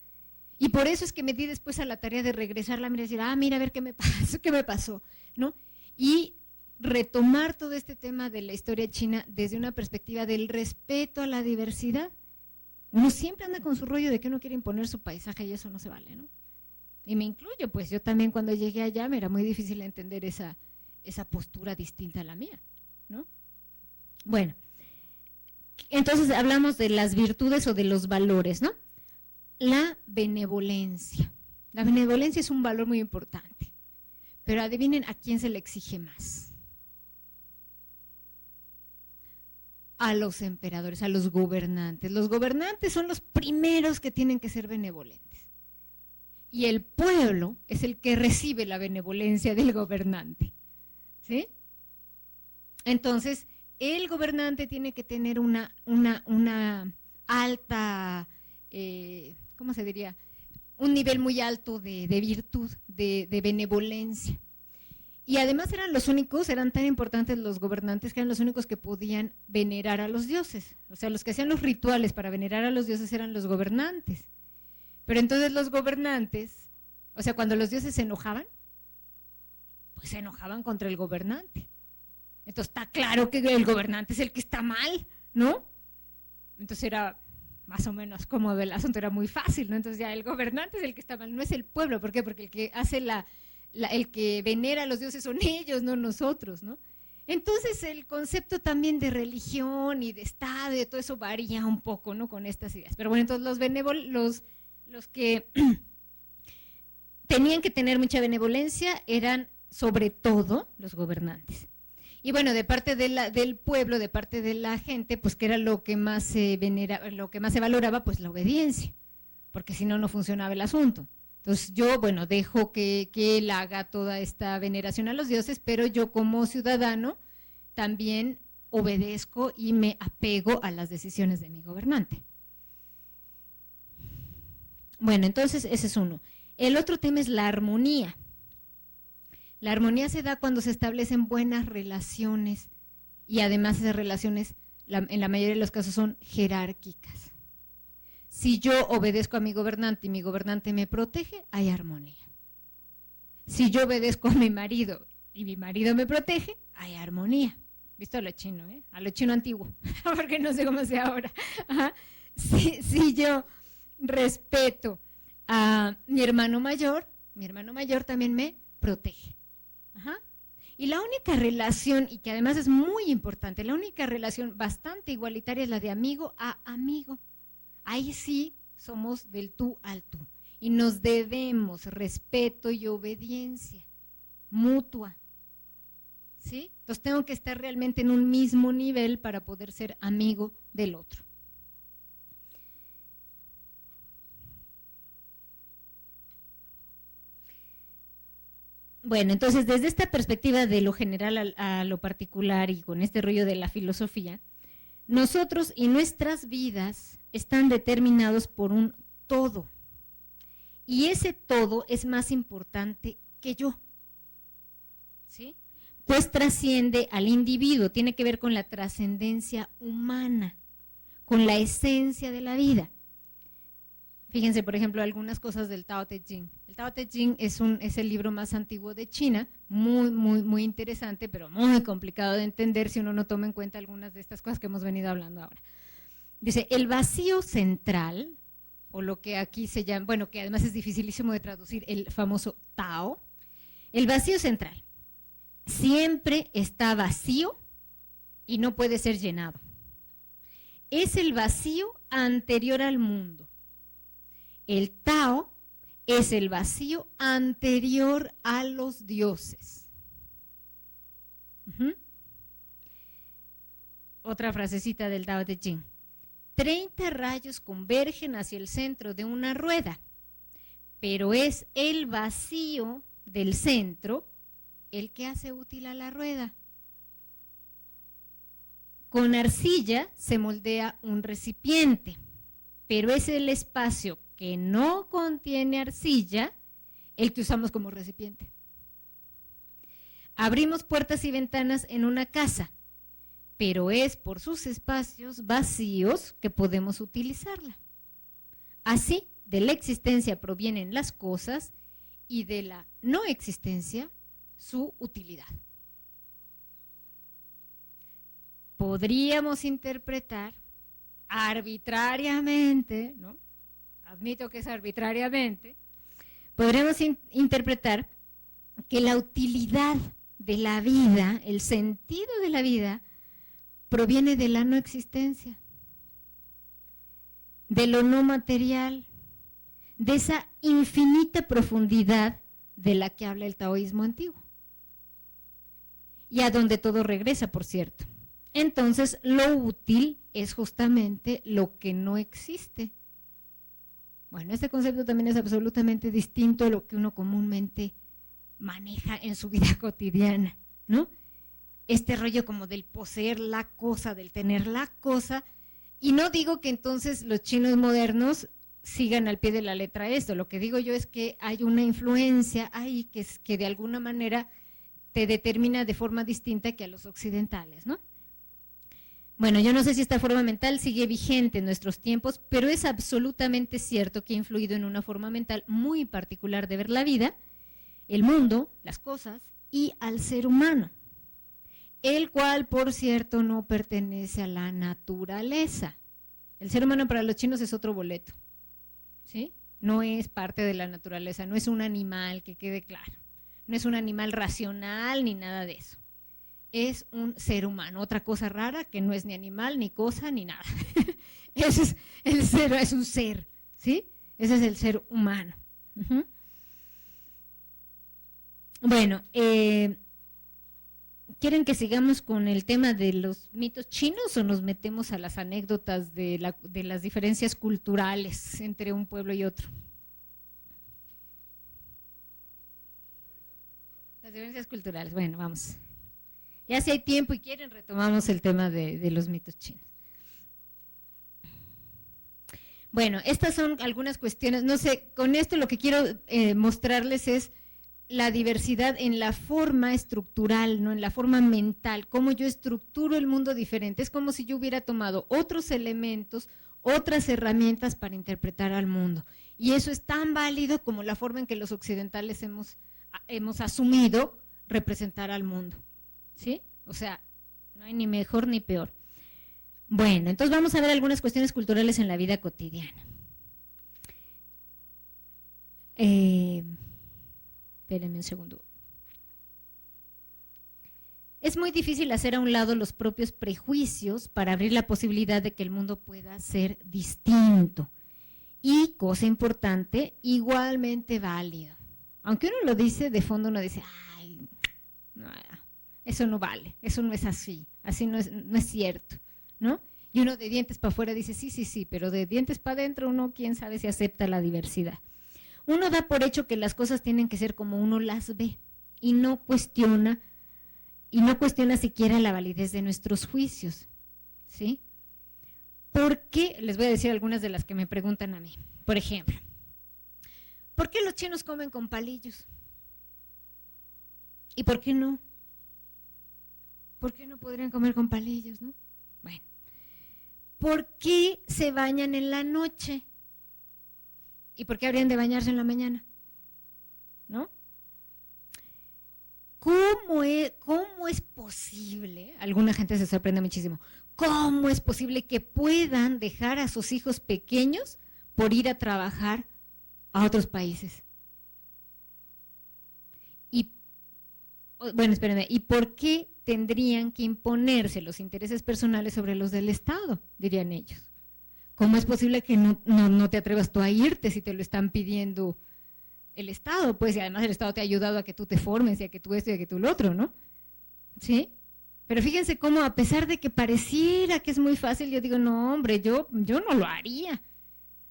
Y por eso es que me di después a la tarea de regresarla, mira, decir, mira, a ver qué me pasó, ¿no? Y retomar todo este tema de la historia china desde una perspectiva del respeto a la diversidad. Uno siempre anda con su rollo de que uno quiere imponer su paisaje y eso no se vale, ¿no? Y me incluyo, pues yo también cuando llegué allá me era muy difícil entender esa postura distinta a la mía, ¿no? Bueno, entonces hablamos de las virtudes o de los valores, ¿no? La benevolencia. La benevolencia es un valor muy importante, pero adivinen a quién se le exige más. A los emperadores, a los gobernantes. Los gobernantes son los primeros que tienen que ser benevolentes. Y el pueblo es el que recibe la benevolencia del gobernante. ¿Sí? Entonces, el gobernante tiene que tener una alta, ¿cómo se diría? Un nivel muy alto de virtud, de benevolencia. Y además eran tan importantes los gobernantes que eran los únicos que podían venerar a los dioses. O sea, los que hacían los rituales para venerar a los dioses eran los gobernantes. Pero entonces los gobernantes, O sea, cuando los dioses se enojaban, pues se enojaban contra el gobernante. Entonces está claro que el gobernante es el que está mal, ¿no? Entonces era más o menos como el asunto era muy fácil, ¿no? Entonces ya el gobernante es el que está mal, no es el pueblo. ¿Por qué? Porque el que hace el que venera a los dioses son ellos, no nosotros, ¿no? Entonces el concepto también de religión y de Estado y de todo eso varía un poco, ¿no? Con estas ideas. Pero bueno, entonces los que tenían que tener mucha benevolencia eran sobre todo los gobernantes. Y bueno, de parte del pueblo, de parte de la gente, pues que era lo que más se lo que más se valoraba, pues la obediencia, porque si no, no funcionaba el asunto. Entonces yo, bueno, dejo que él haga toda esta veneración a los dioses, pero yo como ciudadano también obedezco y me apego a las decisiones de mi gobernante. Bueno, entonces ese es uno. El otro tema es la armonía. La armonía se da cuando se establecen buenas relaciones y además esas relaciones en la mayoría de los casos son jerárquicas. Si yo obedezco a mi gobernante y mi gobernante me protege, hay armonía. Si yo obedezco a mi marido y mi marido me protege, hay armonía. Visto a lo chino, ¿eh? A lo chino antiguo, porque no sé cómo sea ahora. Ajá. Si yo respeto a mi hermano mayor también me protege. Ajá. Y la única relación, y que además es muy importante, la única relación bastante igualitaria es la de amigo a amigo. Ahí sí somos del tú al tú. Y nos debemos respeto y obediencia mutua. ¿Sí? Entonces tengo que estar realmente en un mismo nivel para poder ser amigo del otro. Bueno, entonces desde esta perspectiva de lo general a lo particular y con este rollo de la filosofía, nosotros y nuestras vidas están determinados por un todo. Y ese todo es más importante que yo. ¿Sí? Pues trasciende al individuo, tiene que ver con la trascendencia humana, con la esencia de la vida. Fíjense, por ejemplo, algunas cosas del Tao Te Ching. El Tao Te Ching es el libro más antiguo de China, muy interesante, pero muy complicado de entender si uno no toma en cuenta algunas de estas cosas que hemos venido hablando ahora. Dice, el vacío central, o lo que aquí se llama, bueno, que además es dificilísimo de traducir, el famoso Tao, el vacío central siempre está vacío y no puede ser llenado. Es el vacío anterior al mundo. El Tao es el vacío anterior a los dioses. Otra frasecita del Tao Te Ching. 30 rayos convergen hacia el centro de una rueda, pero es el vacío del centro el que hace útil a la rueda. Con arcilla se moldea un recipiente, pero es el espacio que no contiene arcilla el que usamos como recipiente. Abrimos puertas y ventanas en una casa, pero es por sus espacios vacíos que podemos utilizarla. Así, de la existencia provienen las cosas y de la no existencia su utilidad. Podríamos interpretar arbitrariamente, ¿no? Admito que es arbitrariamente, podríamos interpretar que la utilidad de la vida, el sentido de la vida, proviene de la no existencia, de lo no material, de esa infinita profundidad de la que habla el taoísmo antiguo. Y a donde todo regresa, por cierto. Entonces, lo útil es justamente lo que no existe. Bueno, este concepto también es absolutamente distinto a lo que uno comúnmente maneja en su vida cotidiana, ¿no? Este rollo como del poseer la cosa, del tener la cosa, y no digo que entonces los chinos modernos sigan al pie de la letra esto, lo que digo yo es que hay una influencia ahí que de alguna manera te determina de forma distinta que a los occidentales, ¿no? Bueno, yo no sé si esta forma mental sigue vigente en nuestros tiempos, pero es absolutamente cierto que ha influido en una forma mental muy particular de ver la vida, el mundo, las cosas y al ser humano, el cual, por cierto, no pertenece a la naturaleza. El ser humano para los chinos es otro boleto, ¿sí? No es parte de la naturaleza, no es un animal, que quede claro. No es un animal racional ni nada de eso. Es un ser humano, otra cosa rara que no es ni animal, ni cosa, ni nada. Ese es el ser, es un ser, ¿sí? Ese es el ser humano. Uh-huh. Bueno, ¿quieren que sigamos con el tema de los mitos chinos o nos metemos a las anécdotas de las diferencias culturales entre un pueblo y otro? Las diferencias culturales, bueno, vamos. Ya si hay tiempo y quieren, retomamos el tema de los mitos chinos. Bueno, estas son algunas cuestiones, no sé, con esto lo que quiero mostrarles es la diversidad en la forma estructural, no en la forma mental, cómo yo estructuro el mundo diferente. Es como si yo hubiera tomado otros elementos, otras herramientas para interpretar al mundo. Y eso es tan válido como la forma en que los occidentales hemos asumido representar al mundo, ¿sí? O sea, no hay ni mejor ni peor. Bueno, entonces vamos a ver algunas cuestiones culturales en la vida cotidiana. Espérenme un segundo. Es muy difícil hacer a un lado los propios prejuicios para abrir la posibilidad de que el mundo pueda ser distinto. Y, cosa importante, igualmente válido. Aunque uno lo dice, de fondo uno dice, ay, no, eso no vale, eso no es así no es cierto, ¿no? Y uno de dientes para afuera dice, sí, pero de dientes para adentro uno quién sabe si acepta la diversidad. Uno da por hecho que las cosas tienen que ser como uno las ve y no cuestiona siquiera la validez de nuestros juicios, ¿sí? ¿Por qué? Les voy a decir algunas de las que me preguntan a mí. Por ejemplo, ¿por qué los chinos comen con palillos? ¿Y por qué no? ¿Por qué no podrían comer con palillos, no? Bueno, ¿por qué se bañan en la noche? ¿Y por qué habrían de bañarse en la mañana? ¿No? ¿Cómo es posible? Alguna gente se sorprende muchísimo. ¿Cómo es posible que puedan dejar a sus hijos pequeños por ir a trabajar a otros países? Y, bueno, espérenme, ¿y por qué tendrían que imponerse los intereses personales sobre los del Estado? Dirían ellos. ¿Cómo es posible que no te atrevas tú a irte si te lo están pidiendo el Estado? Pues y además el Estado te ha ayudado a que tú te formes y a que tú esto y a que tú lo otro, ¿no? ¿Sí? Pero fíjense cómo a pesar de que pareciera que es muy fácil, yo digo, no hombre, yo no lo haría.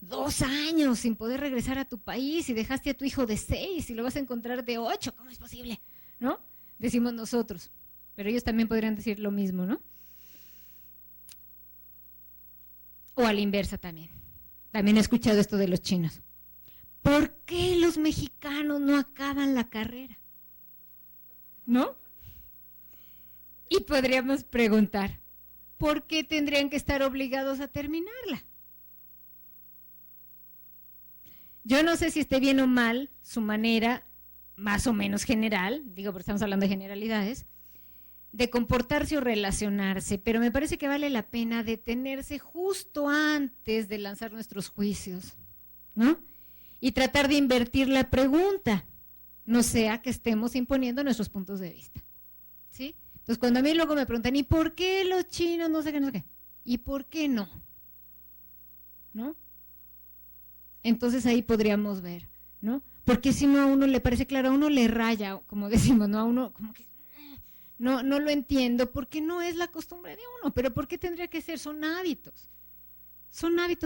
2 años sin poder regresar a tu país y dejaste a tu hijo de 6 y lo vas a encontrar de 8, ¿cómo es posible? ¿No? Decimos nosotros, pero ellos también podrían decir lo mismo, ¿no? O a la inversa también. También he escuchado esto de los chinos. ¿Por qué los mexicanos no acaban la carrera? ¿No? Y podríamos preguntar, ¿por qué tendrían que estar obligados a terminarla? Yo no sé si esté bien o mal su manera, más o menos general, digo porque estamos hablando de generalidades, de comportarse o relacionarse, pero me parece que vale la pena detenerse justo antes de lanzar nuestros juicios, ¿no? Y tratar de invertir la pregunta, no sea que estemos imponiendo nuestros puntos de vista, ¿sí? Entonces, cuando a mí luego me preguntan, ¿y por qué los chinos no sé qué, no sé qué? ¿Y por qué no? ¿No? Entonces ahí podríamos ver, ¿no? Porque si no a uno le parece claro, a uno le raya, como decimos, ¿no? A uno como que no lo entiendo, porque no es la costumbre de uno, pero ¿por qué tendría que ser? Son hábitos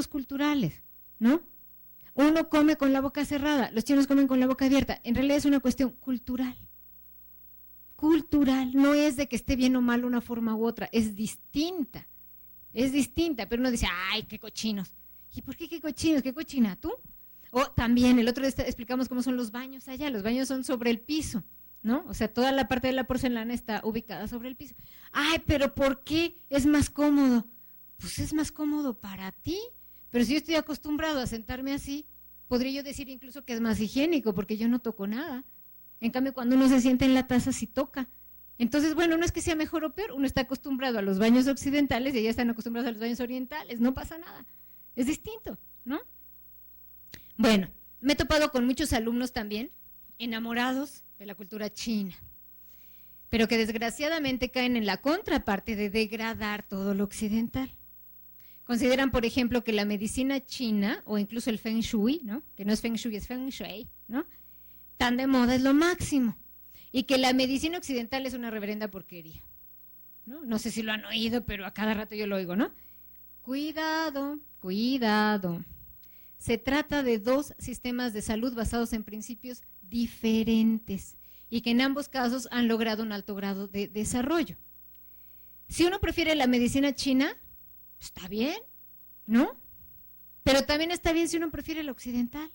culturales, ¿no? Uno come con la boca cerrada, los chinos comen con la boca abierta, en realidad es una cuestión cultural, no es de que esté bien o mal una forma u otra, es distinta, pero uno dice, ay, qué cochinos, ¿y por qué qué cochinos? ¿Qué cochina tú? O también, el otro día explicamos cómo son los baños allá, los baños son sobre el piso, ¿no? O sea, toda la parte de la porcelana está ubicada sobre el piso. Ay, pero ¿por qué es más cómodo? Pues es más cómodo para ti, pero si yo estoy acostumbrado a sentarme así, podría yo decir incluso que es más higiénico porque yo no toco nada. En cambio, cuando uno se sienta en la taza, sí toca. Entonces, bueno, no es que sea mejor o peor, uno está acostumbrado a los baños occidentales y ellas están acostumbrados a los baños orientales, no pasa nada, es distinto, ¿no? Bueno, me he topado con muchos alumnos también enamorados de la cultura china, pero que desgraciadamente caen en la contraparte de degradar todo lo occidental. Consideran, por ejemplo, que la medicina china, o incluso el Feng Shui, ¿no? Que no es Feng Shui, es Feng Shui, ¿no? Tan de moda es lo máximo. Y que la medicina occidental es una reverenda porquería, ¿no? No sé si lo han oído, pero a cada rato yo lo oigo, ¿no? Cuidado, cuidado. Se trata de dos sistemas de salud basados en principios diferentes y que en ambos casos han logrado un alto grado de desarrollo. Si uno prefiere la medicina china, está bien, ¿no? Pero también está bien si uno prefiere la occidental.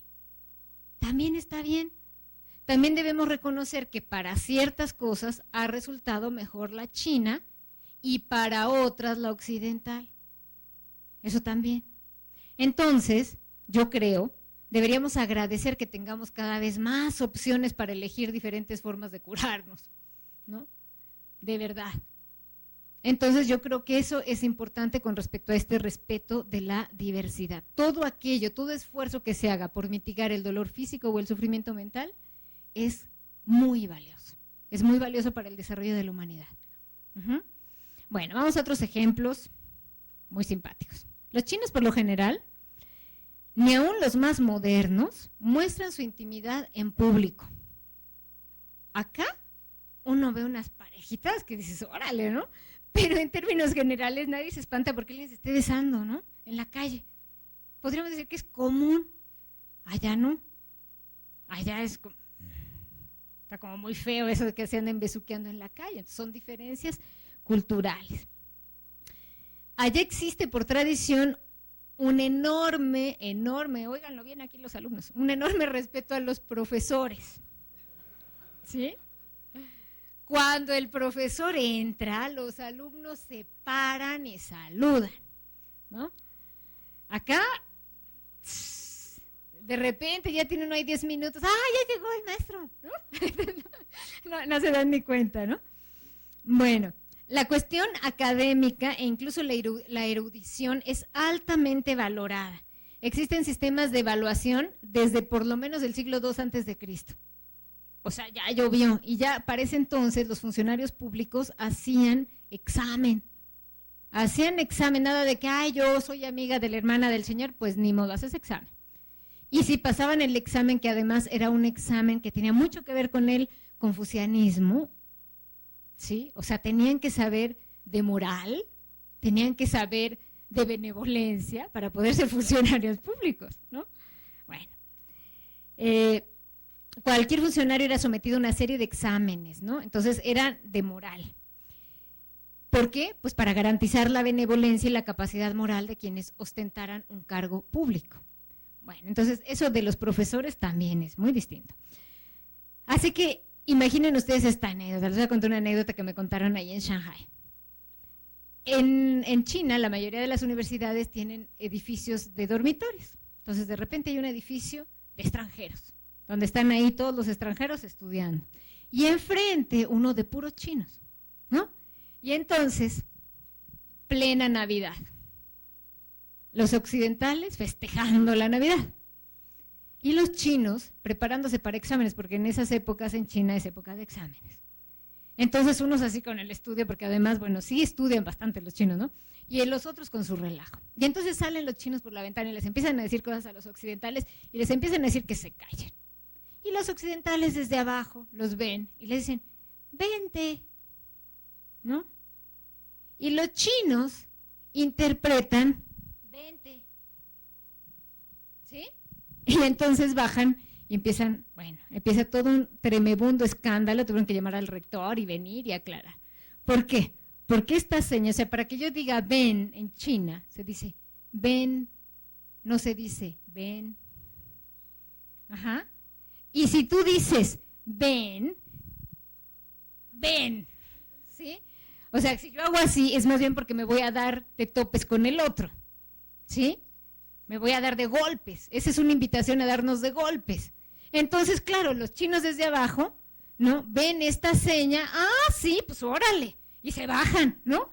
También está bien. También debemos reconocer que para ciertas cosas ha resultado mejor la china y para otras la occidental. Eso también. Entonces, yo creo, deberíamos agradecer que tengamos cada vez más opciones para elegir diferentes formas de curarnos, ¿no? De verdad. Entonces, yo creo que eso es importante con respecto a este respeto de la diversidad. Todo aquello, todo esfuerzo que se haga por mitigar el dolor físico o el sufrimiento mental es muy valioso. Es muy valioso para el desarrollo de la humanidad. Bueno, vamos a otros ejemplos muy simpáticos. Los chinos, por lo general, ni aun los más modernos, muestran su intimidad en público. Acá uno ve unas parejitas que dices, órale, ¿no? Pero en términos generales nadie se espanta porque alguien se esté besando, ¿no? En la calle. Podríamos decir que es común. Allá no. Allá está como muy feo eso de que se anden besuqueando en la calle. Entonces, son diferencias culturales. Allá existe por tradición un enorme, óiganlo bien aquí los alumnos, un enorme respeto a los profesores. ¿Sí? Cuando el profesor entra, los alumnos se paran y saludan, ¿no? Acá, de repente ya tiene uno ahí 10 minutos, ¡ah, ya llegó el maestro! ¿No? No se dan ni cuenta, ¿no? Bueno, la cuestión académica e incluso la erudición es altamente valorada. Existen sistemas de evaluación desde por lo menos el siglo II antes de Cristo. O sea, ya llovió y ya para ese entonces los funcionarios públicos hacían examen. Hacían examen, nada de que, ay, yo soy amiga de la hermana del señor, pues ni modo, haces examen. Y si pasaban el examen, que además era un examen que tenía mucho que ver con el confucianismo, ¿sí? O sea, tenían que saber de moral, tenían que saber de benevolencia para poder ser funcionarios públicos, ¿no? Bueno, cualquier funcionario era sometido a una serie de exámenes, ¿no? Entonces eran de moral. ¿Por qué? Pues para garantizar la benevolencia y la capacidad moral de quienes ostentaran un cargo público. Bueno, entonces eso de los profesores también es muy distinto. Así que imaginen ustedes esta anécdota. Les voy a contar una anécdota que me contaron ahí en Shanghai. En China, la mayoría de las universidades tienen edificios de dormitorios. Entonces, de repente hay un edificio de extranjeros, donde están ahí todos los extranjeros estudiando. Y enfrente, uno de puros chinos, ¿no? Y entonces, plena Navidad. Los occidentales festejando la Navidad. Y los chinos preparándose para exámenes, porque en esas épocas en China es época de exámenes. Entonces unos así con el estudio, porque además, bueno, sí estudian bastante los chinos, ¿no? Y los otros con su relajo. Y entonces salen los chinos por la ventana y les empiezan a decir cosas a los occidentales y les empiezan a decir que se callen. Y los occidentales desde abajo los ven y les dicen, vente, ¿no? Y los chinos interpretan, vente, ¿sí? Y entonces bajan y empiezan, bueno, empieza todo un tremebundo escándalo, tuvieron que llamar al rector y venir y aclarar. ¿Por qué? Porque esta seña, o sea, para que yo diga ven en China, se dice ven, no se dice ven. Ajá. Y si tú dices ven, ven, ¿sí? O sea, si yo hago así, es más bien porque me voy a dar de topes con el otro, ¿sí? Me voy a dar de golpes. Esa es una invitación a darnos de golpes. Entonces, claro, los chinos desde abajo, ¿no? Ven esta seña, sí, pues órale, y se bajan, ¿no?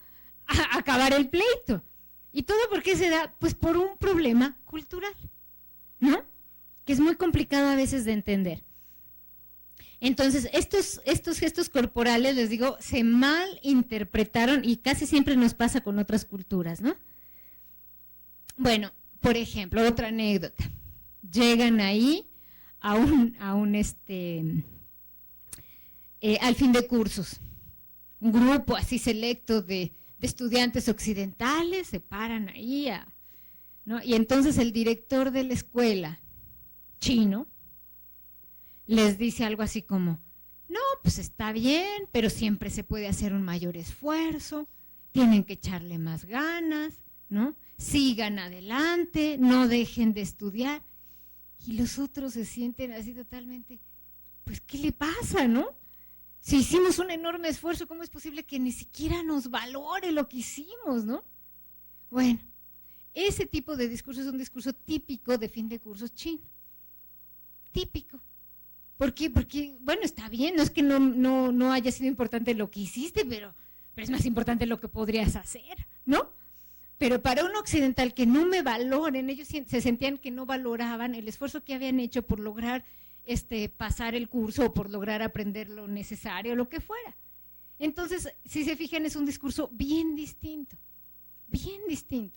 A acabar el pleito. ¿Y todo por qué se da? Pues por un problema cultural, ¿no? Que es muy complicado a veces de entender. Entonces, estos gestos corporales, les digo, se malinterpretaron y casi siempre nos pasa con otras culturas, ¿no? Bueno, por ejemplo, otra anécdota. Llegan ahí al fin de cursos. Un grupo así selecto de estudiantes occidentales se paran ahí, ¿no? Y entonces el director de la escuela, chino, les dice algo así como, no, pues está bien, pero siempre se puede hacer un mayor esfuerzo, tienen que echarle más ganas, ¿no? Sigan adelante, no dejen de estudiar. Y los otros se sienten así totalmente, pues, ¿qué le pasa, no? Si hicimos un enorme esfuerzo, ¿cómo es posible que ni siquiera nos valore lo que hicimos, no? Bueno, ese tipo de discurso es un discurso típico de fin de cursos chino. Típico. ¿Por qué? Porque, bueno, está bien, no es que no haya sido importante lo que hiciste, pero es más importante lo que podrías hacer, ¿no? Pero para un occidental que no me valoren, ellos se sentían que no valoraban el esfuerzo que habían hecho por lograr pasar el curso o por lograr aprender lo necesario, lo que fuera. Entonces, si se fijan, es un discurso bien distinto,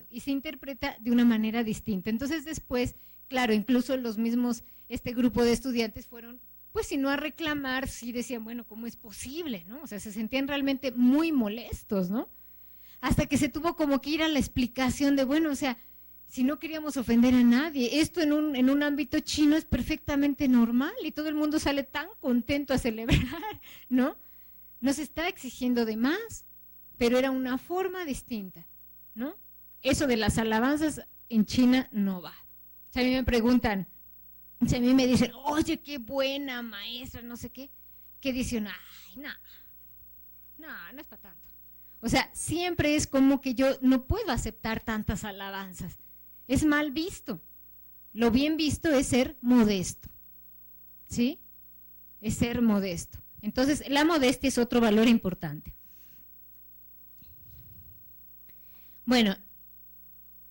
y se interpreta de una manera distinta. Entonces después, claro, incluso los mismos, grupo de estudiantes fueron, pues si no a reclamar, sí decían, bueno, ¿cómo es posible, no? O sea, se sentían realmente muy molestos, ¿no? Hasta que se tuvo como que ir a la explicación de, bueno, o sea, si no queríamos ofender a nadie, esto en un ámbito chino es perfectamente normal y todo el mundo sale tan contento a celebrar, ¿no? No se está exigiendo de más, pero era una forma distinta, ¿no? Eso de las alabanzas en China no va. O sea, a mí me preguntan, si a mí me dicen, oye, qué buena maestra, no sé qué dicen, ay, no es para tanto. O sea, siempre es como que yo no puedo aceptar tantas alabanzas. Es mal visto. Lo bien visto es ser modesto, ¿sí? Es ser modesto. Entonces, la modestia es otro valor importante. Bueno,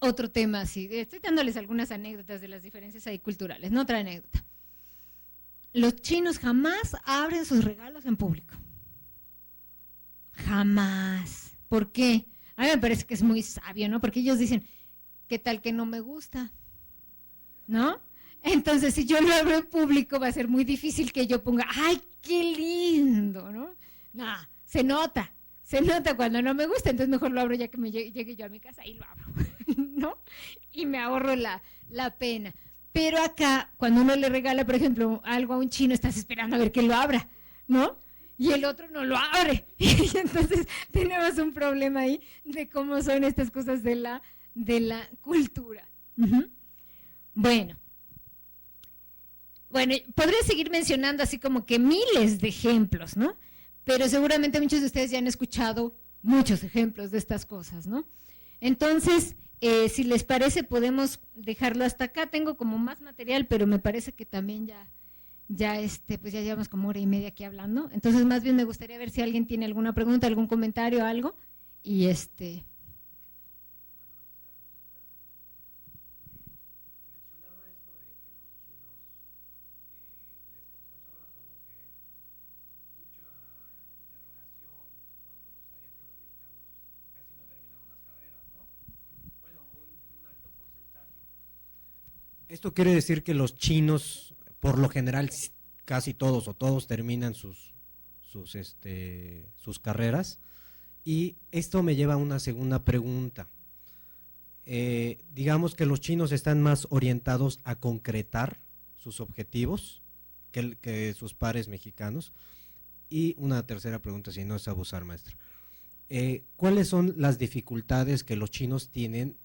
otro tema así, estoy dándoles algunas anécdotas de las diferencias ahí culturales, no otra anécdota. Los chinos jamás abren sus regalos en público. Jamás. ¿Por qué? A mí me parece que es muy sabio, ¿no? Porque ellos dicen, ¿qué tal que no me gusta? ¿No? Entonces, si yo lo abro en público, va a ser muy difícil que yo ponga, ¡ay, qué lindo! ¿No? No, se nota cuando no me gusta, entonces mejor lo abro ya que me llegue yo a mi casa y lo abro, ¿no? Y me ahorro la pena. Pero acá, cuando uno le regala, por ejemplo, algo a un chino, estás esperando a ver que lo abra, ¿no? Y el otro no lo abre. Y entonces tenemos un problema ahí de cómo son estas cosas de la cultura. Bueno, podría seguir mencionando así como que miles de ejemplos, ¿no? Pero seguramente muchos de ustedes ya han escuchado muchos ejemplos de estas cosas, ¿no? Entonces, si les parece, podemos dejarlo hasta acá. Tengo como más material, pero me parece que también pues ya llevamos como hora y media aquí hablando. Entonces, más bien me gustaría ver si alguien tiene alguna pregunta, algún comentario, algo. Y Esto quiere decir que los chinos, por lo general, casi todos o todos terminan sus carreras. Y esto me lleva a una segunda pregunta. Digamos que los chinos están más orientados a concretar sus objetivos que sus pares mexicanos. Y una tercera pregunta, si no es abusar, maestra. ¿Cuáles son las dificultades que los chinos tienen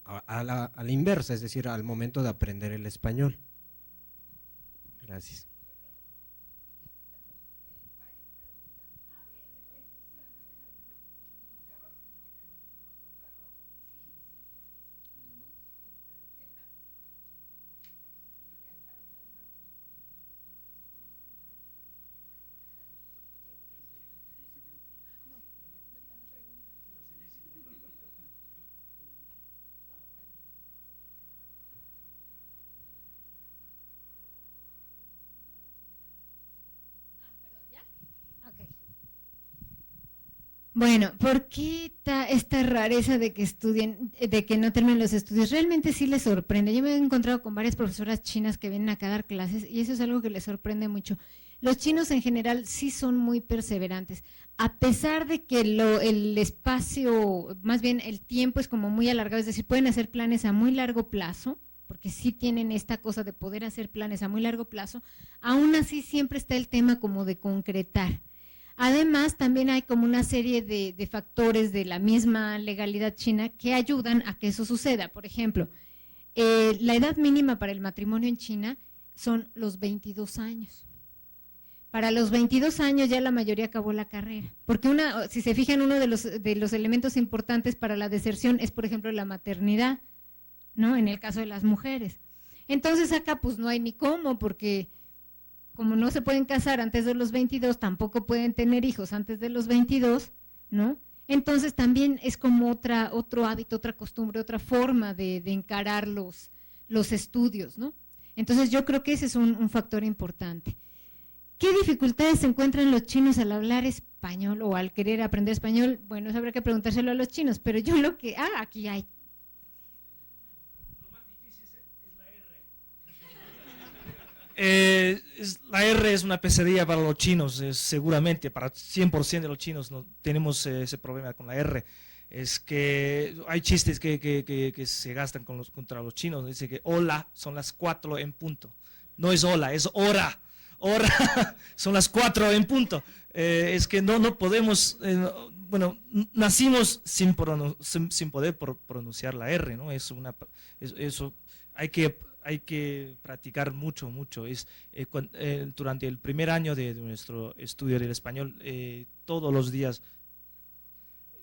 a la inversa, es decir, al momento de aprender el español? Gracias. Bueno, ¿por qué esta rareza de que estudien, de que no terminen los estudios? Realmente sí les sorprende. Yo me he encontrado con varias profesoras chinas que vienen acá a dar clases y eso es algo que les sorprende mucho. Los chinos en general sí son muy perseverantes, a pesar de que el espacio, más bien el tiempo es como muy alargado, es decir, pueden hacer planes a muy largo plazo, porque sí tienen esta cosa de poder hacer planes a muy largo plazo, aún así siempre está el tema como de concretar. Además, también hay como una serie de factores de la misma legalidad china que ayudan a que eso suceda. Por ejemplo, la edad mínima para el matrimonio en China son los 22 años. Para los 22 años ya la mayoría acabó la carrera, porque si se fijan, uno de los elementos importantes para la deserción es, por ejemplo, la maternidad, ¿no? En el caso de las mujeres. Entonces acá pues no hay ni cómo, porque como no se pueden casar antes de los 22, tampoco pueden tener hijos antes de los 22, ¿no? Entonces también es como otro hábito, otra costumbre, otra forma de encarar los estudios, ¿no? Entonces yo creo que ese es un factor importante. ¿Qué dificultades se encuentran los chinos al hablar español o al querer aprender español? Bueno, eso habrá que preguntárselo a los chinos, pero yo aquí hay. La R es una pesadilla para los chinos, seguramente, para 100% de los chinos no tenemos ese problema con la R. Es que hay chistes que se gastan contra los chinos, dice que hola son las 4 en punto. No es hola, es hora. Hora son las 4 en punto. Es que no podemos, bueno, nacimos sin poder pronunciar la R, ¿no? Eso hay que practicar mucho. Durante el primer año de nuestro estudio del español, todos los días,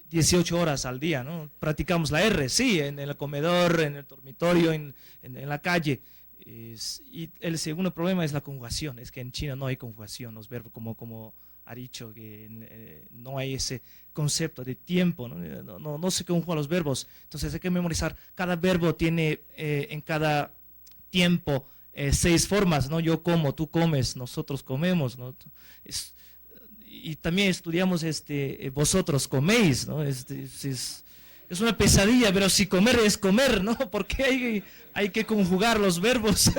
18 horas al día, ¿no? Practicamos la R, sí, en el comedor, en el dormitorio, en la calle. Y el segundo problema es la conjugación, es que en China no hay conjugación, los verbos como ha dicho, que no hay ese concepto de tiempo, no se conjugan los verbos, entonces hay que memorizar, cada verbo tiene en cada tiempo 6 formas, ¿no? Yo como, tú comes, nosotros comemos, ¿no? Y también estudiamos vosotros coméis, ¿no? Es una pesadilla, pero si comer es comer, ¿no? Porque hay que conjugar los verbos.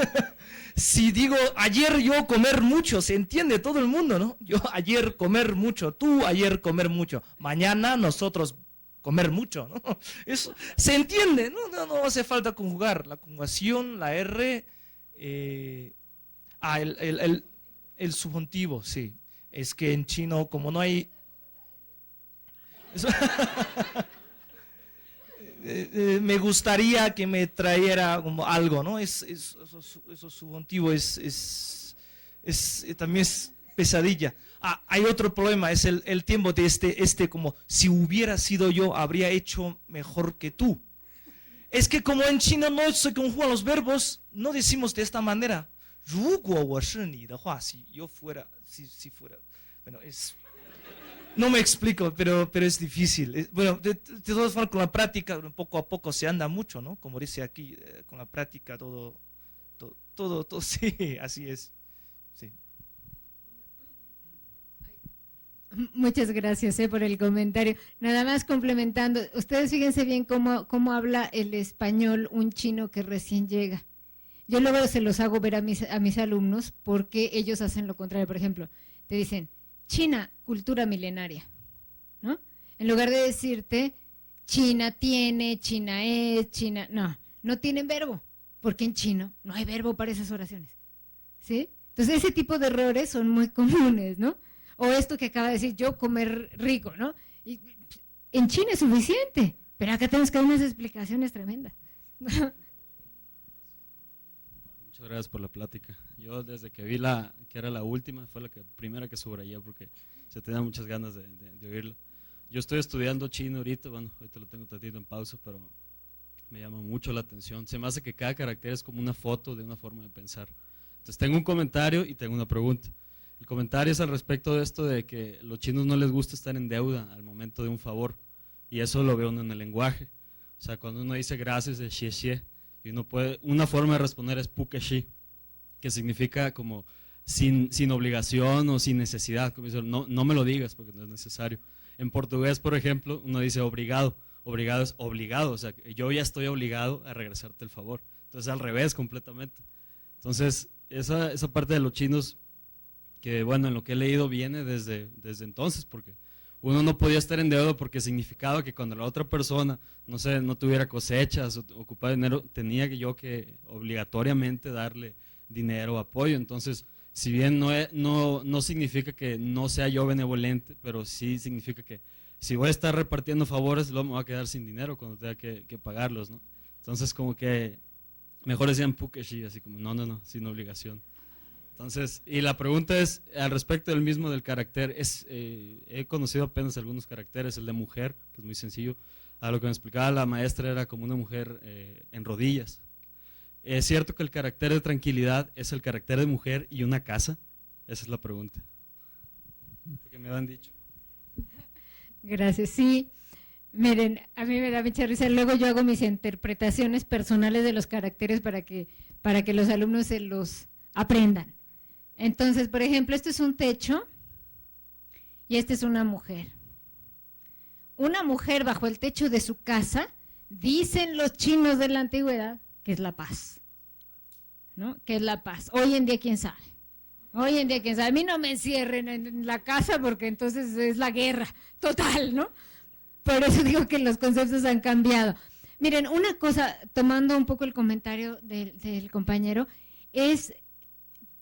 Si digo ayer yo comer mucho, se entiende todo el mundo, ¿no? Yo ayer comer mucho, tú ayer comer mucho, mañana nosotros comer mucho, ¿no? Eso se entiende, no hace falta conjugar. La conjugación, la R, el subjuntivo, sí. Es que en chino, como no hay... me gustaría que me trajera como algo, ¿no? Eso subjuntivo también es pesadilla. Hay otro problema, es el tiempo de como si hubiera sido yo, habría hecho mejor que tú. Es que como en chino no se conjugan los verbos, no decimos de esta manera. 如果我是你的话, si yo fuera, si fuera. Bueno, no me explico, pero es difícil. Bueno, de todas formas, con la práctica, poco a poco se anda mucho, ¿no? Como dice aquí, con la práctica todo, sí, así es. Sí. Muchas gracias por el comentario. Nada más complementando, ustedes fíjense bien cómo habla el español un chino que recién llega. Yo luego se los hago ver a mis alumnos porque ellos hacen lo contrario. Por ejemplo, te dicen, China, cultura milenaria, ¿no? En lugar de decirte, China tiene, China es, China... No tienen verbo, porque en chino no hay verbo para esas oraciones, ¿sí? Entonces ese tipo de errores son muy comunes, ¿no? O esto que acaba de decir, yo comer rico, ¿no? Y en China es suficiente, pero acá tenemos que dar unas explicaciones tremendas. Muchas gracias por la plática. Yo desde que vi que era la última, fue la primera que subrayé porque se tenía muchas ganas de oírlo. Yo estoy estudiando chino ahorita, bueno, ahorita lo tengo tantito en pausa, pero me llama mucho la atención. Se me hace que cada carácter es como una foto de una forma de pensar. Entonces tengo un comentario y tengo una pregunta. El comentario es al respecto de esto de que a los chinos no les gusta estar en deuda al momento de un favor, y eso lo veo uno en el lenguaje. O sea, cuando uno dice gracias es xie xie, y una forma de responder es pu que xi, que significa como sin obligación o sin necesidad, como dice, no me lo digas porque no es necesario. En portugués, por ejemplo, uno dice obrigado. Obrigado es obligado, o sea, yo ya estoy obligado a regresarte el favor. Entonces, al revés completamente. Entonces, esa parte de los chinos, que bueno, en lo que he leído viene desde entonces, porque uno no podía estar en deuda porque significaba que cuando la otra persona, no sé, no tuviera cosechas o ocupaba dinero, tenía yo que obligatoriamente darle dinero o apoyo. Entonces, si bien no significa que no sea yo benevolente, pero sí significa que si voy a estar repartiendo favores, luego me voy a quedar sin dinero cuando tenga que pagarlos, ¿no? Entonces, como que mejor decían pukeshi, así como, no, sin obligación. Entonces, y la pregunta es, al respecto del mismo del carácter, he conocido apenas algunos caracteres, el de mujer, que es muy sencillo. A lo que me explicaba la maestra era como una mujer en rodillas. ¿Es cierto que el carácter de tranquilidad es el carácter de mujer y una casa? Esa es la pregunta. Porque me lo han dicho. Gracias, sí. Miren, a mí me da mucha risa. Luego yo hago mis interpretaciones personales de los caracteres para que los alumnos se los aprendan. Entonces, por ejemplo, este es un techo y esta es una mujer. Una mujer bajo el techo de su casa, dicen los chinos de la antigüedad, que es la paz, ¿no? Que es la paz. Hoy en día, ¿quién sabe? Hoy en día, ¿quién sabe? A mí no me encierren en la casa porque entonces es la guerra total, ¿no? Por eso digo que los conceptos han cambiado. Miren, una cosa, tomando un poco el comentario del compañero, es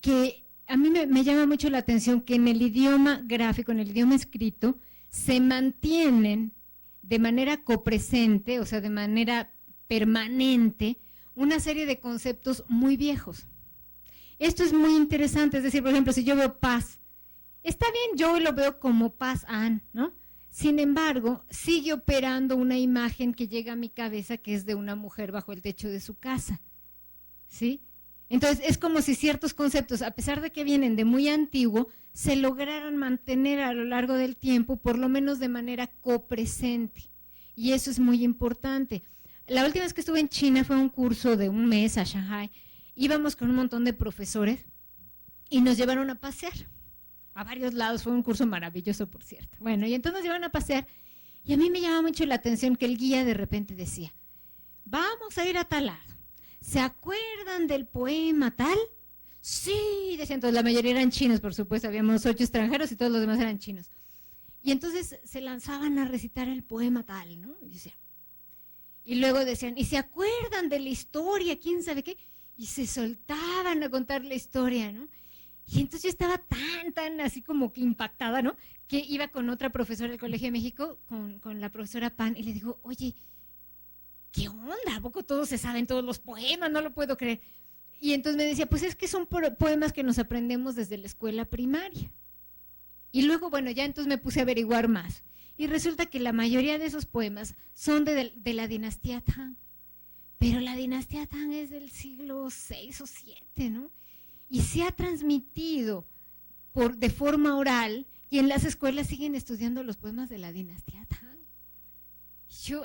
que a mí me llama mucho la atención que en el idioma gráfico, en el idioma escrito, se mantienen de manera copresente, o sea, de manera permanente, una serie de conceptos muy viejos. Esto es muy interesante, es decir, por ejemplo, si yo veo paz, está bien, yo lo veo como paz, ¿no? Sin embargo, sigue operando una imagen que llega a mi cabeza que es de una mujer bajo el techo de su casa, ¿sí? Entonces, es como si ciertos conceptos, a pesar de que vienen de muy antiguo, se lograran mantener a lo largo del tiempo, por lo menos de manera copresente. Y eso es muy importante. La última vez que estuve en China fue un curso de un mes a Shanghai. Íbamos con un montón de profesores y nos llevaron a pasear a varios lados. Fue un curso maravilloso, por cierto. Bueno, y entonces nos llevaron a pasear y a mí me llamaba mucho la atención que el guía de repente decía, vamos a ir a tal lado. ¿Se acuerdan del poema tal? Sí, decían todos, la mayoría eran chinos, por supuesto, habíamos 8 extranjeros y todos los demás eran chinos. Y entonces se lanzaban a recitar el poema tal, ¿no? Y luego decían, ¿y se acuerdan de la historia? ¿Quién sabe qué? Y se soltaban a contar la historia, ¿no? Y entonces yo estaba tan así como que impactada, ¿no? Que iba con otra profesora del Colegio de México, con la profesora Pan, y le digo, oye, ¿qué onda? ¿A poco todos se saben todos los poemas? No lo puedo creer. Y entonces me decía, pues es que son poemas que nos aprendemos desde la escuela primaria. Y luego, bueno, ya entonces me puse a averiguar más. Y resulta que la mayoría de esos poemas son de la dinastía Tang. Pero la dinastía Tang es del siglo VI o VII, ¿no? Y se ha transmitido de forma oral y en las escuelas siguen estudiando los poemas de la dinastía Tang.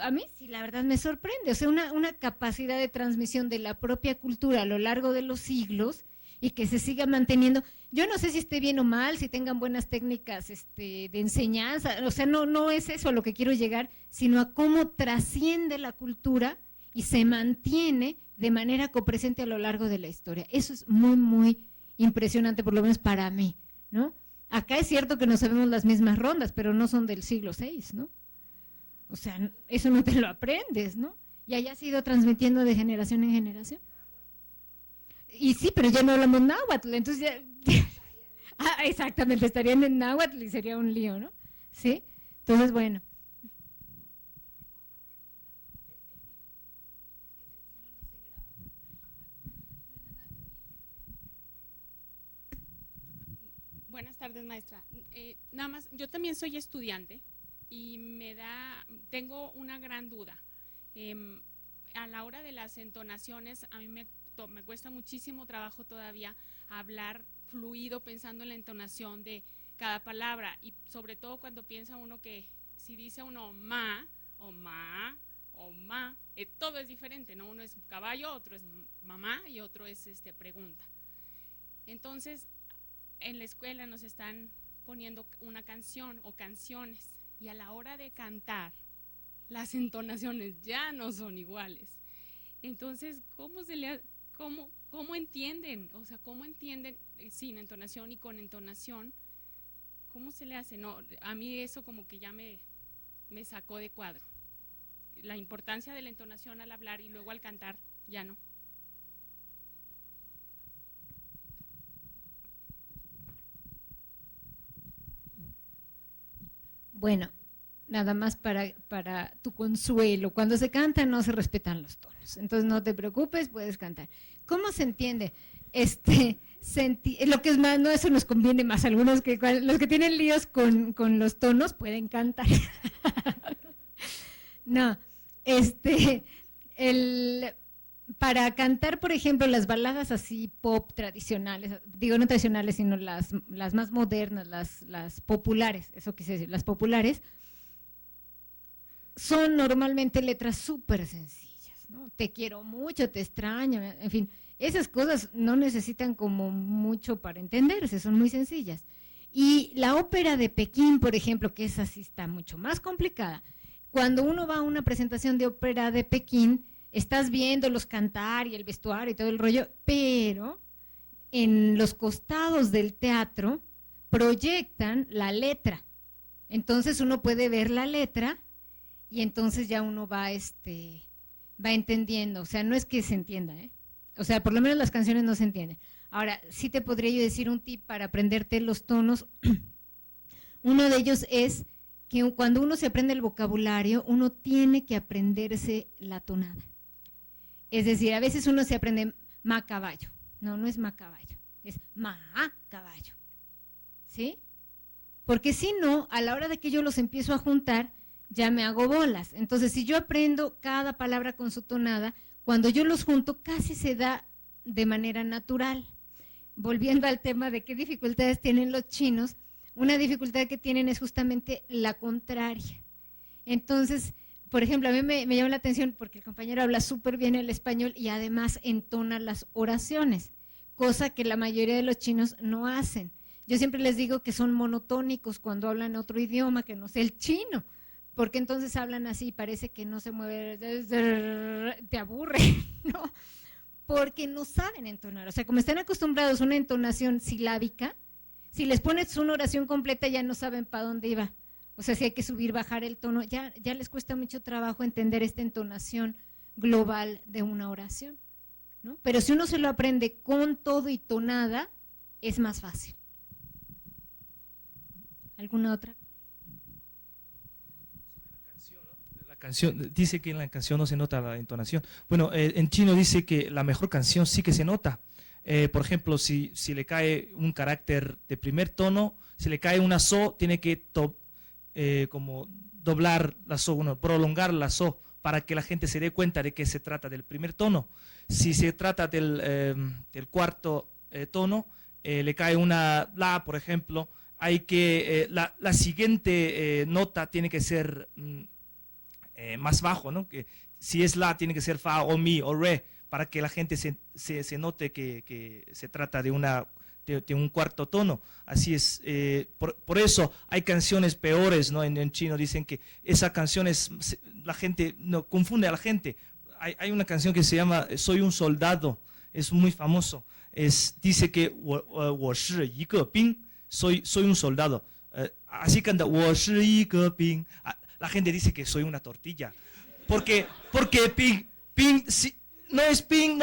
A mí sí, la verdad me sorprende, o sea, una capacidad de transmisión de la propia cultura a lo largo de los siglos y que se siga manteniendo. Yo no sé si esté bien o mal, si tengan buenas técnicas de enseñanza, o sea, no es eso a lo que quiero llegar, sino a cómo trasciende la cultura y se mantiene de manera copresente a lo largo de la historia. Eso es muy, muy impresionante, por lo menos para mí, ¿no? Acá es cierto que no sabemos las mismas rondas, pero no son del siglo VI, ¿no? O sea, eso no te lo aprendes, ¿no? Y allá has ido transmitiendo de generación en generación. Y sí, pero ya no hablamos náhuatl, entonces ya exactamente, estarían en náhuatl y sería un lío, ¿no? ¿Sí? Entonces, bueno. Buenas tardes, maestra. Nada más, yo también soy estudiante y tengo una gran duda. A la hora de las entonaciones, a mí me cuesta muchísimo trabajo todavía hablar fluido pensando en la entonación de cada palabra y sobre todo cuando piensa uno que si dice uno ma o ma o ma, todo es diferente, ¿no? Uno es caballo, otro es mamá y otro es pregunta. Entonces, en la escuela nos están poniendo una canción o canciones y a la hora de cantar, las entonaciones ya no son iguales. Entonces, ¿cómo entienden? O sea, ¿cómo entienden sin entonación y con entonación? ¿Cómo se le hace? No, a mí eso como que ya me sacó de cuadro. La importancia de la entonación al hablar y luego al cantar, ya no. Bueno, nada más para tu consuelo. Cuando se canta no se respetan los tonos. Entonces no te preocupes, puedes cantar. ¿Cómo se entiende? Lo que es más, no, eso nos conviene más. Algunos los que tienen líos con los tonos pueden cantar. No, para cantar, por ejemplo, las baladas así pop tradicionales, digo no tradicionales, sino las más modernas, las populares, eso quise decir, las populares, son normalmente letras súper sencillas, ¿no? Te quiero mucho, te extraño, en fin, esas cosas no necesitan como mucho para entenderse, son muy sencillas. Y la ópera de Pekín, por ejemplo, que esa sí está mucho más complicada. Cuando uno va a una presentación de ópera de Pekín, estás viéndolos cantar y el vestuario y todo el rollo, pero en los costados del teatro proyectan la letra. Entonces uno puede ver la letra y entonces ya uno va entendiendo. O sea, no es que se entienda, ¿eh? O sea, por lo menos las canciones no se entienden. Ahora, sí te podría yo decir un tip para aprenderte los tonos. Uno de ellos es que cuando uno se aprende el vocabulario, uno tiene que aprenderse la tonada. Es decir, a veces uno se aprende ma caballo. No, no es ma caballo, es ma caballo. ¿Sí? Porque si no, a la hora de que yo los empiezo a juntar, ya me hago bolas. Entonces, si yo aprendo cada palabra con su tonada, cuando yo los junto casi se da de manera natural. Volviendo al tema de qué dificultades tienen los chinos, una dificultad que tienen es justamente la contraria. Entonces, por ejemplo, a mí me llama la atención porque el compañero habla súper bien el español y además entona las oraciones, cosa que la mayoría de los chinos no hacen. Yo siempre les digo que son monotónicos cuando hablan otro idioma que no sea el chino, porque entonces hablan así y parece que no se mueve, te aburre, ¿no? Porque no saben entonar. O sea, como están acostumbrados a una entonación silábica, si les pones una oración completa ya no saben para dónde iba. O sea, si hay que subir, bajar el tono, ya les cuesta mucho trabajo entender esta entonación global de una oración, ¿no? Pero si uno se lo aprende con todo y tonada, es más fácil. ¿Alguna otra? La canción, dice que en la canción no se nota la entonación. Bueno, en chino dice que la mejor canción sí que se nota. Por ejemplo, si le cae un carácter de primer tono, si le cae una so, tiene que como doblar la so, prolongar la so, para que la gente se dé cuenta de que se trata del primer tono. Si se trata del cuarto tono, le cae una la, por ejemplo, hay que la siguiente nota tiene que ser más bajo, ¿no? Que si es la, tiene que ser fa o mi o re, para que la gente se note que se trata de un cuarto tono. Así es, por eso hay canciones peores, ¿no? En chino dicen que esa canción la gente, no, confunde a la gente. Hay una canción que se llama Soy un soldado, es muy famoso. Dice que 我是一个兵, soy un soldado. Así canta 我是一个兵. La gente dice que soy una tortilla. Porque ping, si, no es ping,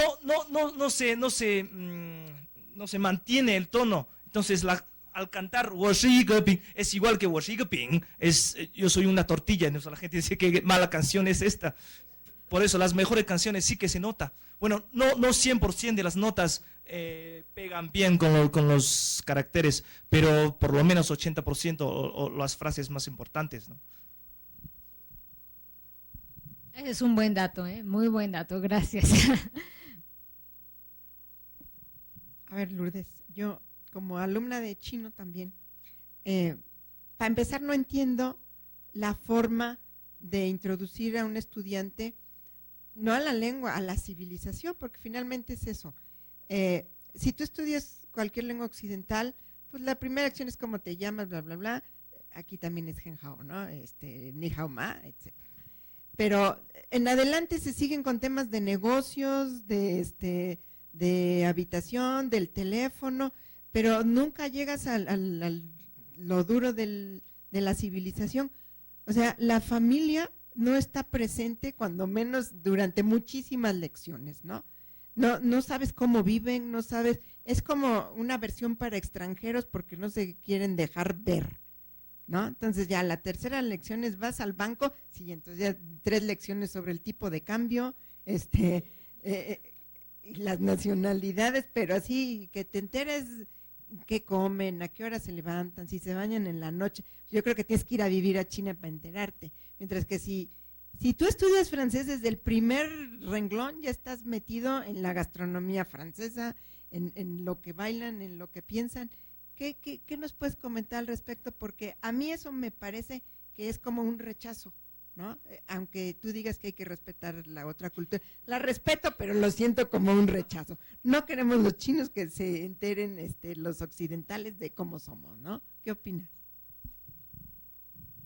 no se mantiene el tono. Entonces al cantar 我是一个兵 es igual que 我是一个饼, yo soy una tortilla. Entonces la gente dice que mala canción es esta. Por eso las mejores canciones sí que se nota. Bueno, no 100% de las notas pegan bien con los caracteres, pero por lo menos 80% o las frases más importantes, ¿no? Ese es un buen dato, muy buen dato, gracias. A ver, Lourdes, yo como alumna de chino también, para empezar no entiendo la forma de introducir a un estudiante, no a la lengua, a la civilización, porque finalmente es eso. Si tú estudias cualquier lengua occidental, pues la primera acción es cómo te llamas, bla, bla, bla. aquí también es Genjao, ¿no? Ni hao ma, etc. Pero en adelante se siguen con temas de negocios, de habitación, del teléfono, pero nunca llegas al lo duro de la civilización. O sea, la familia no está presente, cuando menos durante muchísimas lecciones, ¿no? No sabes cómo viven, no sabes, es como una versión para extranjeros porque no se quieren dejar ver, ¿no? Entonces ya la tercera lección es vas al banco, sí, entonces ya 3 lecciones sobre el tipo de cambio, y las nacionalidades, pero así que te enteres qué comen, a qué hora se levantan, si se bañan en la noche. Yo creo que tienes que ir a vivir a China para enterarte, mientras que si tú estudias francés desde el primer renglón, ya estás metido en la gastronomía francesa, en lo que bailan, en lo que piensan. ¿Qué nos puedes comentar al respecto? Porque a mí eso me parece que es como un rechazo, ¿no? Aunque tú digas que hay que respetar la otra cultura. La respeto, pero lo siento como un rechazo. No queremos los chinos que se enteren los occidentales de cómo somos, ¿no? ¿Qué opinas?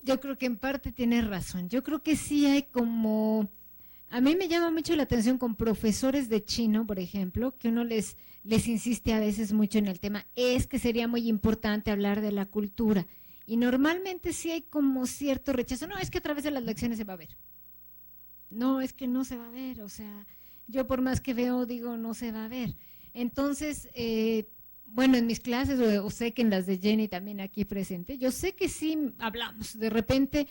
Yo creo que en parte tienes razón. Yo creo que sí hay como... A mí me llama mucho la atención con profesores de chino, por ejemplo, que uno les insiste a veces mucho en el tema. Es que sería muy importante hablar de la cultura. Y normalmente sí hay como cierto rechazo. No, es que a través de las lecciones se va a ver. No, es que no se va a ver. O sea, yo por más que veo, digo, no se va a ver. Entonces, bueno, en mis clases, o sé que en las de Jenny también aquí presente, yo sé que sí hablamos. De repente,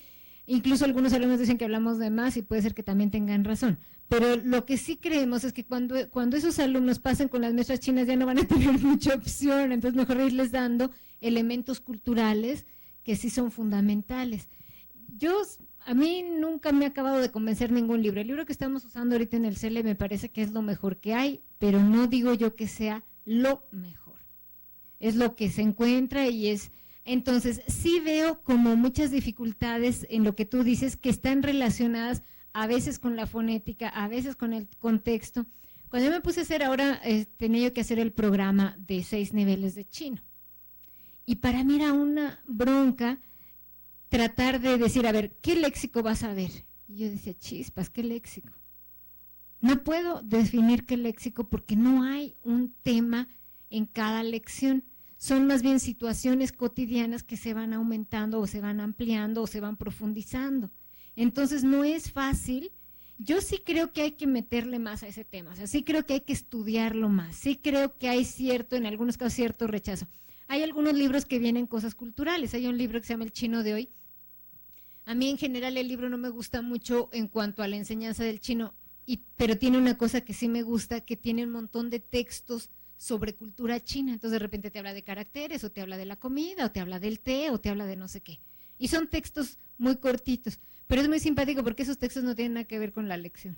incluso algunos alumnos dicen que hablamos de más y puede ser que también tengan razón. Pero lo que sí creemos es que cuando esos alumnos pasen con las maestras chinas ya no van a tener mucha opción. Entonces, mejor irles dando elementos culturales que sí son fundamentales. A mí nunca me ha acabado de convencer ningún libro. El libro que estamos usando ahorita en el CELE me parece que es lo mejor que hay, pero no digo yo que sea lo mejor. Es lo que se encuentra y es... Entonces, sí veo como muchas dificultades en lo que tú dices que están relacionadas a veces con la fonética, a veces con el contexto. Cuando yo me puse a hacer ahora, tenía yo que hacer el programa de 6 niveles de chino. Y para mí era una bronca tratar de decir, a ver, ¿qué léxico vas a ver? Y yo decía, chispas, ¿qué léxico? No puedo definir qué léxico porque no hay un tema en cada lección. Son más bien situaciones cotidianas que se van aumentando o se van ampliando o se van profundizando. Entonces no es fácil. Yo sí creo que hay que meterle más a ese tema, o sea, sí creo que hay que estudiarlo más, sí creo que hay en algunos casos, cierto rechazo. Hay algunos libros que vienen cosas culturales, hay un libro que se llama El Chino de Hoy. A mí en general el libro no me gusta mucho en cuanto a la enseñanza del chino, pero tiene una cosa que sí me gusta, que tiene un montón de textos sobre cultura china. Entonces de repente te habla de caracteres, o te habla de la comida, o te habla del té, o te habla de no sé qué. Y son textos muy cortitos, pero es muy simpático porque esos textos no tienen nada que ver con la lección,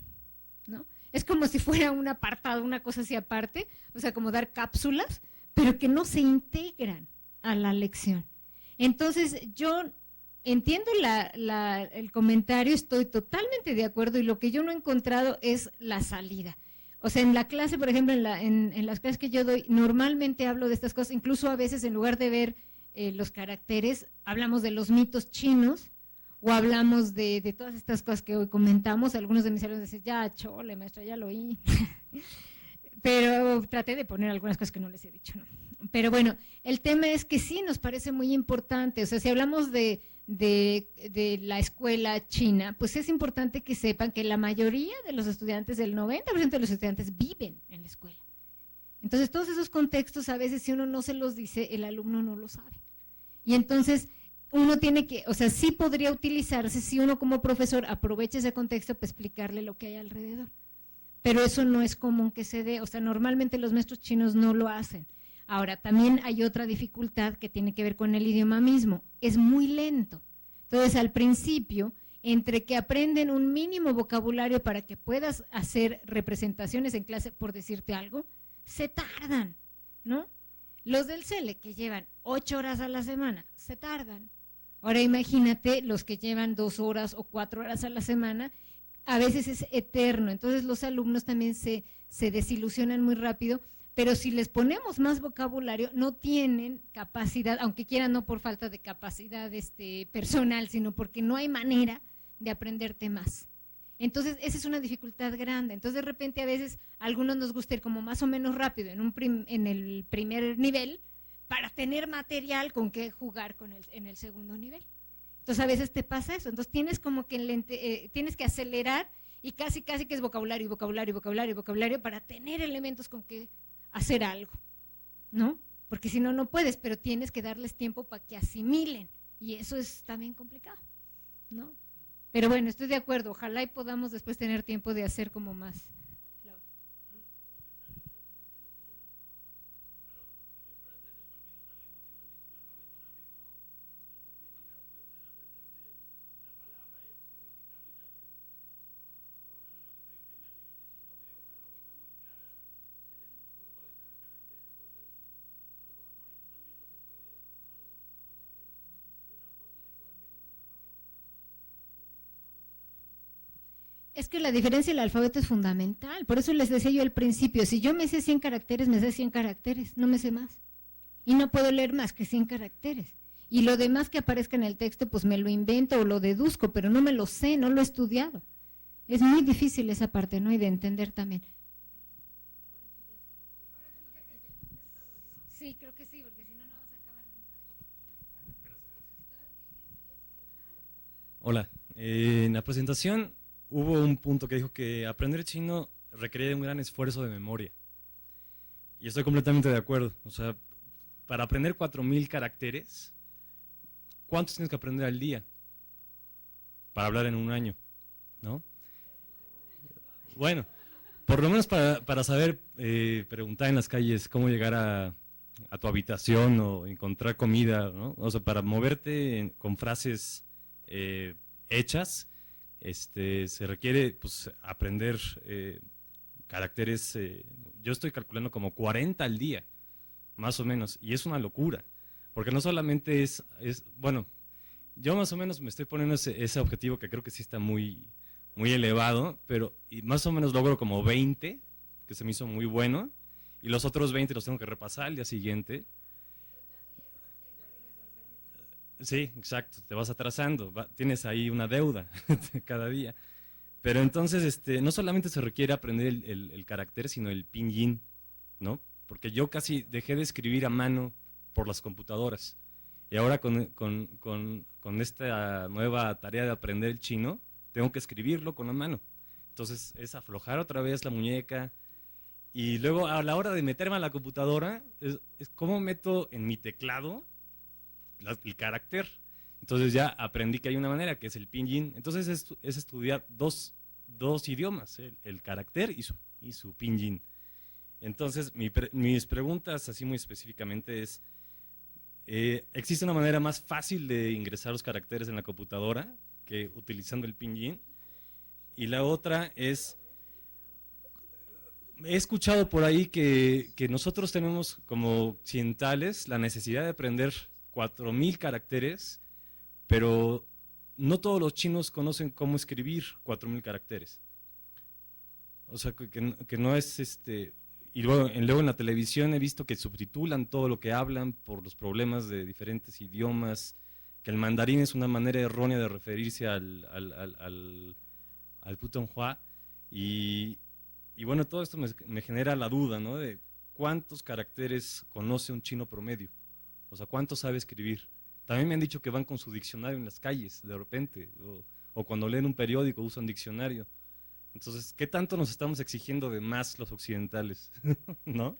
¿no? Es como si fuera un apartado, una cosa así aparte, o sea, como dar cápsulas, pero que no se integran a la lección. Entonces, yo entiendo el comentario, estoy totalmente de acuerdo, y lo que yo no he encontrado es la salida. O sea, en la clase, por ejemplo, en las clases que yo doy, normalmente hablo de estas cosas, incluso a veces en lugar de ver los caracteres, hablamos de los mitos chinos, o hablamos de todas estas cosas que hoy comentamos. Algunos de mis alumnos dicen, ya, chole, maestra, ya lo oí. Pero traté de poner algunas cosas que no les he dicho, ¿no? Pero bueno, el tema es que sí nos parece muy importante. O sea, si hablamos de la escuela china, pues es importante que sepan que la mayoría de los estudiantes, el 90% de los estudiantes viven en la escuela. Entonces, todos esos contextos, a veces si uno no se los dice, el alumno no lo sabe. Y entonces, uno tiene que, o sea, sí podría utilizarse si uno como profesor aprovecha ese contexto para explicarle lo que hay alrededor. Pero eso no es común que se dé, o sea, normalmente los maestros chinos no lo hacen. Ahora, también hay otra dificultad que tiene que ver con el idioma mismo, es muy lento. Entonces, al principio, entre que aprenden un mínimo vocabulario para que puedas hacer representaciones en clase, por decirte algo, se tardan, ¿no? Los del CELE, que llevan 8 horas a la semana, se tardan. Ahora imagínate los que llevan 2 horas o 4 horas a la semana, a veces es eterno. Entonces los alumnos también se desilusionan muy rápido, pero si les ponemos más vocabulario, no tienen capacidad, aunque quieran, no por falta de capacidad personal, sino porque no hay manera de aprenderte más. Entonces, esa es una dificultad grande. Entonces, de repente, a veces, a algunos nos gusta ir como más o menos rápido en el primer nivel para tener material con que jugar en el segundo nivel. Entonces, a veces te pasa eso. Entonces, tienes como que tienes que acelerar y casi que es vocabulario, vocabulario, vocabulario, vocabulario para tener elementos con que hacer algo, ¿no? Porque si no, no puedes, pero tienes que darles tiempo para que asimilen y eso es también complicado, ¿no? Pero bueno, estoy de acuerdo, ojalá y podamos después tener tiempo de hacer como más. Es que la diferencia del alfabeto es fundamental, por eso les decía yo al principio, si yo me sé 100 caracteres, me sé 100 caracteres, no me sé más. Y no puedo leer más que 100 caracteres. Y lo demás que aparezca en el texto, pues me lo invento o lo deduzco, pero no me lo sé, no lo he estudiado. Es muy difícil esa parte, ¿no? Y de entender también. Sí, creo que sí, porque si no, no vamos a acabar nunca. Hola, en la presentación hubo un punto que dijo que aprender chino requiere un gran esfuerzo de memoria. Y estoy completamente de acuerdo. O sea, para aprender 4000 caracteres, ¿cuántos tienes que aprender al día? Para hablar en un año, ¿no? Bueno, por lo menos para saber preguntar en las calles cómo llegar a tu habitación o encontrar comida, ¿no? O sea, para moverte con frases hechas, se requiere pues aprender caracteres, yo estoy calculando como 40 al día, más o menos, y es una locura, porque no solamente bueno, yo más o menos me estoy poniendo ese objetivo que creo que sí está muy elevado, pero y más o menos logro como 20, que se me hizo muy bueno, y los otros 20 los tengo que repasar al día siguiente. Sí, exacto, te vas atrasando, tienes ahí una deuda cada día. Pero entonces, no solamente se requiere aprender el carácter, sino el pinyin, ¿no? Porque yo casi dejé de escribir a mano por las computadoras. Y ahora con esta nueva tarea de aprender el chino, tengo que escribirlo con la mano. Entonces es aflojar otra vez la muñeca. Y luego a la hora de meterme a la computadora, es cómo meto en mi teclado el carácter. Entonces ya aprendí que hay una manera que es el pinyin. Entonces es estudiar dos idiomas, el carácter y su pinyin. Entonces mis preguntas así muy específicamente es, ¿existe una manera más fácil de ingresar los caracteres en la computadora que utilizando el pinyin? Y la otra es, he escuchado por ahí que nosotros tenemos como occidentales la necesidad de aprender 4000 caracteres, pero no todos los chinos conocen cómo escribir 4000 caracteres. O sea, que no es y luego en la televisión he visto que subtitulan todo lo que hablan por los problemas de diferentes idiomas, que el mandarín es una manera errónea de referirse al putonghua, y bueno, todo esto me genera la duda, ¿no? De cuántos caracteres conoce un chino promedio, o sea, cuántos sabe escribir. También me han dicho que van con su diccionario en las calles, de repente, o cuando leen un periódico usan diccionario. Entonces, ¿qué tanto nos estamos exigiendo de más los occidentales? ¿No?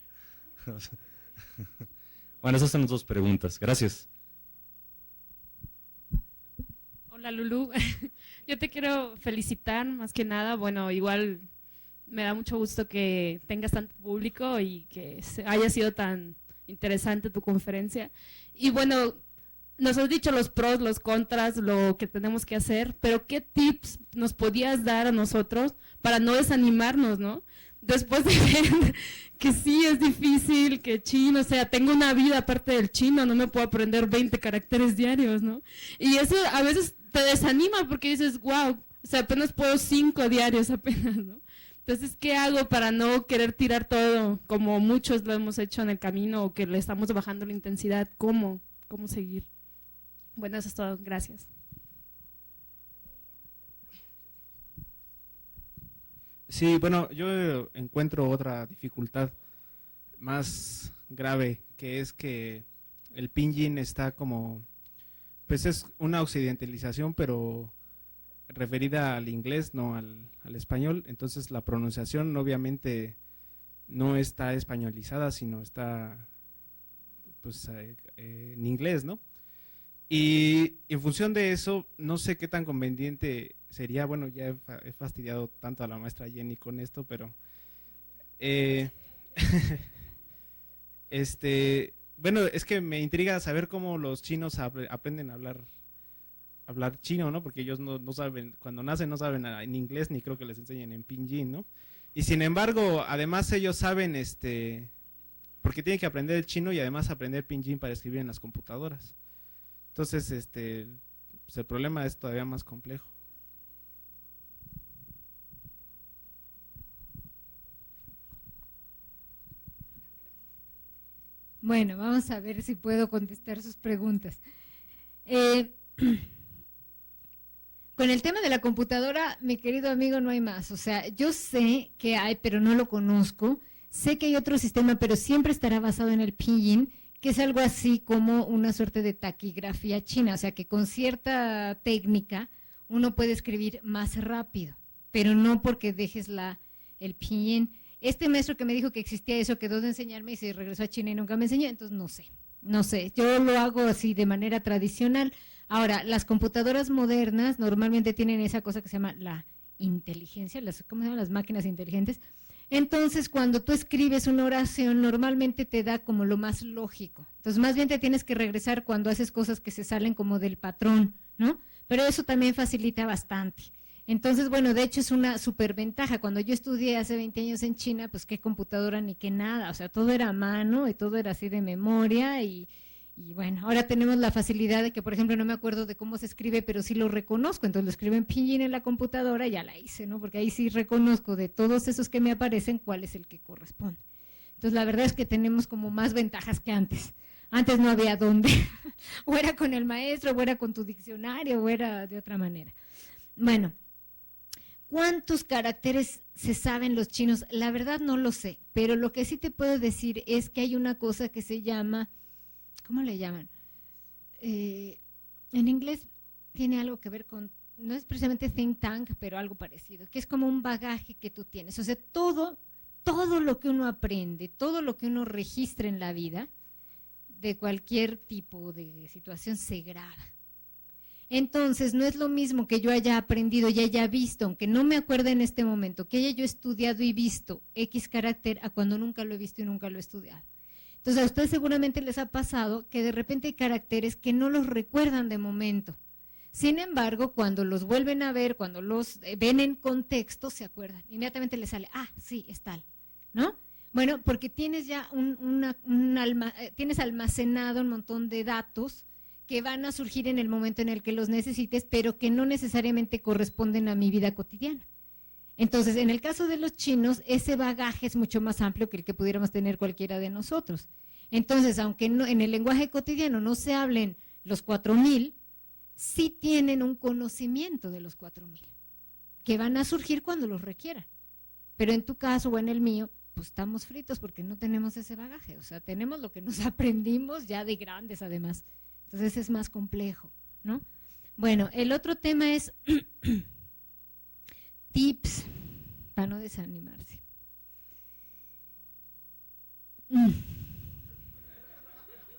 Bueno, esas son las dos preguntas. Gracias. Hola Lulú, yo te quiero felicitar más que nada. Bueno, igual me da mucho gusto que tengas tanto público y que haya sido tan interesante tu conferencia. Y bueno, nos has dicho los pros, los contras, lo que tenemos que hacer, pero ¿qué tips nos podías dar a nosotros para no desanimarnos, ¿no? Después de ver que sí es difícil, que chino, o sea, tengo una vida aparte del chino, no me puedo aprender 20 caracteres diarios, ¿no? Y eso a veces te desanima porque dices, wow, o sea, apenas puedo 5 diarios apenas, ¿no? Entonces, ¿qué hago para no querer tirar todo como muchos lo hemos hecho en el camino o que le estamos bajando la intensidad? ¿Cómo seguir? Bueno, eso es todo. Gracias. Sí, bueno, yo encuentro otra dificultad más grave, que es que el pinyin está como, pues es una occidentalización, pero referida al inglés, no al español. Entonces la pronunciación obviamente no está españolizada, sino está pues en inglés, ¿no? Y en función de eso, no sé qué tan conveniente sería, bueno, ya he fastidiado tanto a la maestra Jenny con esto, pero bueno, es que me intriga saber cómo los chinos aprenden a hablar chino, ¿no? Porque ellos no saben, cuando nacen no saben en inglés, ni creo que les enseñen en pinyin, ¿no? Y sin embargo, además ellos saben, porque tienen que aprender el chino y además aprender pinyin para escribir en las computadoras. Entonces, pues el problema es todavía más complejo. Bueno, vamos a ver si puedo contestar sus preguntas. Con el tema de la computadora, mi querido amigo, no hay más. O sea, yo sé que hay, pero no lo conozco. Sé que hay otro sistema, pero siempre estará basado en el pinyin, que es algo así como una suerte de taquigrafía china. O sea, que con cierta técnica uno puede escribir más rápido, pero no porque dejes el pinyin. Este maestro que me dijo que existía eso quedó de enseñarme y se regresó a China y nunca me enseñó, entonces no sé. Yo lo hago así de manera tradicional. Ahora, las computadoras modernas normalmente tienen esa cosa que se llama la inteligencia, ¿cómo se llaman? Las máquinas inteligentes. Entonces, cuando tú escribes una oración, normalmente te da como lo más lógico. Entonces, más bien te tienes que regresar cuando haces cosas que se salen como del patrón, ¿no? Pero eso también facilita bastante. Entonces, bueno, de hecho es una superventaja. Cuando yo estudié hace 20 años en China, pues qué computadora ni qué nada. O sea, todo era a mano y todo era así de memoria y bueno, ahora tenemos la facilidad de que, por ejemplo, no me acuerdo de cómo se escribe, pero sí lo reconozco, entonces lo escribo en pinyin en la computadora y ya la hice, ¿no? Porque ahí sí reconozco de todos esos que me aparecen cuál es el que corresponde. Entonces, la verdad es que tenemos como más ventajas que antes. Antes no había dónde, o era con el maestro, o era con tu diccionario, o era de otra manera. Bueno, ¿cuántos caracteres se saben los chinos? La verdad no lo sé, pero lo que sí te puedo decir es que hay una cosa que se llama... ¿Cómo le llaman? En inglés tiene algo que ver con, no es precisamente think tank, pero algo parecido, que es como un bagaje que tú tienes. O sea, todo lo que uno aprende, todo lo que uno registra en la vida, de cualquier tipo de situación, se graba. Entonces, no es lo mismo que yo haya aprendido y haya visto, aunque no me acuerdo en este momento, que haya yo estudiado y visto X carácter a cuando nunca lo he visto y nunca lo he estudiado. Entonces, a ustedes seguramente les ha pasado que de repente hay caracteres que no los recuerdan de momento. Sin embargo, cuando los vuelven a ver, cuando los ven en contexto, se acuerdan. Inmediatamente les sale, sí, es tal, ¿no? Bueno, porque tienes ya tienes almacenado un montón de datos que van a surgir en el momento en el que los necesites, pero que no necesariamente corresponden a mi vida cotidiana. Entonces, en el caso de los chinos, ese bagaje es mucho más amplio que el que pudiéramos tener cualquiera de nosotros. Entonces, aunque no, en el lenguaje cotidiano no se hablen los 4000, sí tienen un conocimiento de los 4000, que van a surgir cuando los requieran. Pero en tu caso o en el mío, pues estamos fritos porque no tenemos ese bagaje. O sea, tenemos lo que nos aprendimos ya de grandes además. Entonces es más complejo, ¿no? Bueno, el otro tema es... tips para no desanimarse.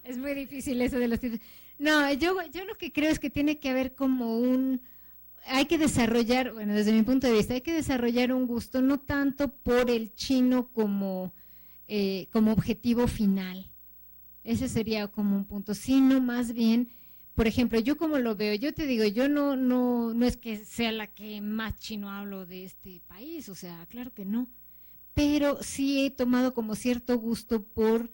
Es muy difícil eso de los tips. No, yo lo que creo es que tiene que haber como hay que desarrollar, bueno, desde mi punto de vista, hay que desarrollar un gusto, no tanto por el chino como objetivo final. Ese sería como un punto, sino más bien... Por ejemplo, yo como lo veo, yo te digo, yo no es que sea la que más chino hablo de este país, o sea, claro que no, pero sí he tomado como cierto gusto por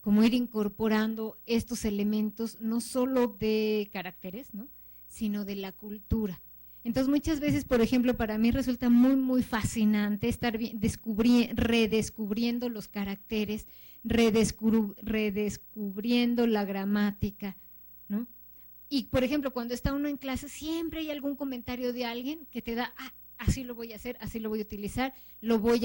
como ir incorporando estos elementos, no solo de caracteres, ¿no?, sino de la cultura. Entonces muchas veces, por ejemplo, para mí resulta muy, muy fascinante estar redescubriendo los caracteres, redescubriendo la gramática, ¿no? Y, por ejemplo, cuando está uno en clase, siempre hay algún comentario de alguien que te da, así lo voy a hacer, así lo voy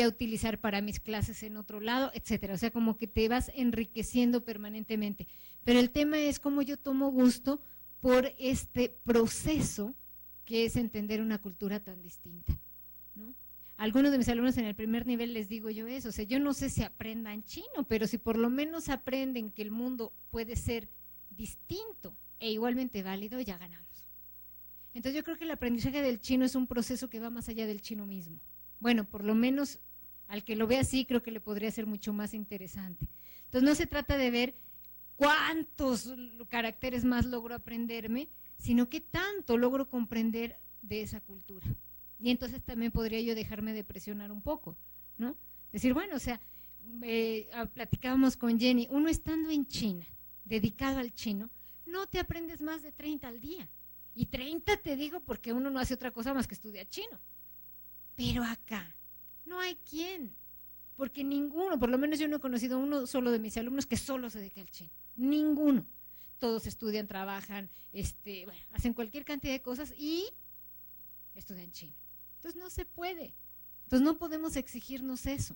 a utilizar para mis clases en otro lado, etcétera. O sea, como que te vas enriqueciendo permanentemente. Pero el tema es cómo yo tomo gusto por este proceso que es entender una cultura tan distinta, ¿no? Algunos de mis alumnos en el primer nivel les digo yo eso, o sea, yo no sé si aprendan chino, pero si por lo menos aprenden que el mundo puede ser distinto e igualmente válido, ya ganamos. Entonces yo creo que el aprendizaje del chino es un proceso que va más allá del chino mismo. Bueno, por lo menos al que lo vea así, creo que le podría ser mucho más interesante. Entonces no se trata de ver cuántos caracteres más logro aprenderme, sino qué tanto logro comprender de esa cultura. Y entonces también podría yo dejarme de presionar un poco, ¿no? Decir, bueno, o sea, platicábamos con Jenny, uno estando en China, dedicado al chino, no te aprendes más de 30 al día. Y 30 te digo porque uno no hace otra cosa más que estudiar chino. Pero acá no hay quien, porque ninguno, por lo menos yo no he conocido uno solo de mis alumnos que solo se dedique al chino. Ninguno. Todos estudian, trabajan, bueno, hacen cualquier cantidad de cosas y estudian chino. Entonces no se puede. Entonces no podemos exigirnos eso.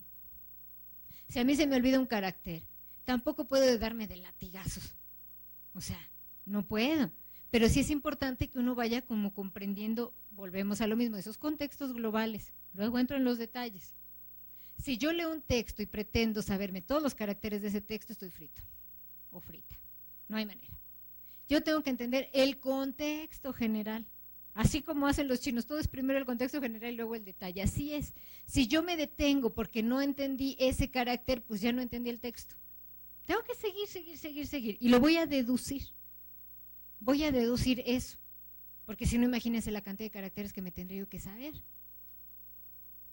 Si a mí se me olvida un carácter, tampoco puedo darme de latigazos. O sea, no puedo. Pero sí es importante que uno vaya como comprendiendo, volvemos a lo mismo, esos contextos globales. Luego entro en los detalles. Si yo leo un texto y pretendo saberme todos los caracteres de ese texto, estoy frito o frita. No hay manera. Yo tengo que entender el contexto general. Así como hacen los chinos, todo es primero el contexto general y luego el detalle. Así es. Si yo me detengo porque no entendí ese carácter, pues ya no entendí el texto. Tengo que seguir. Y lo voy a deducir. Voy a deducir eso. Porque si no, imagínense la cantidad de caracteres que me tendría yo que saber.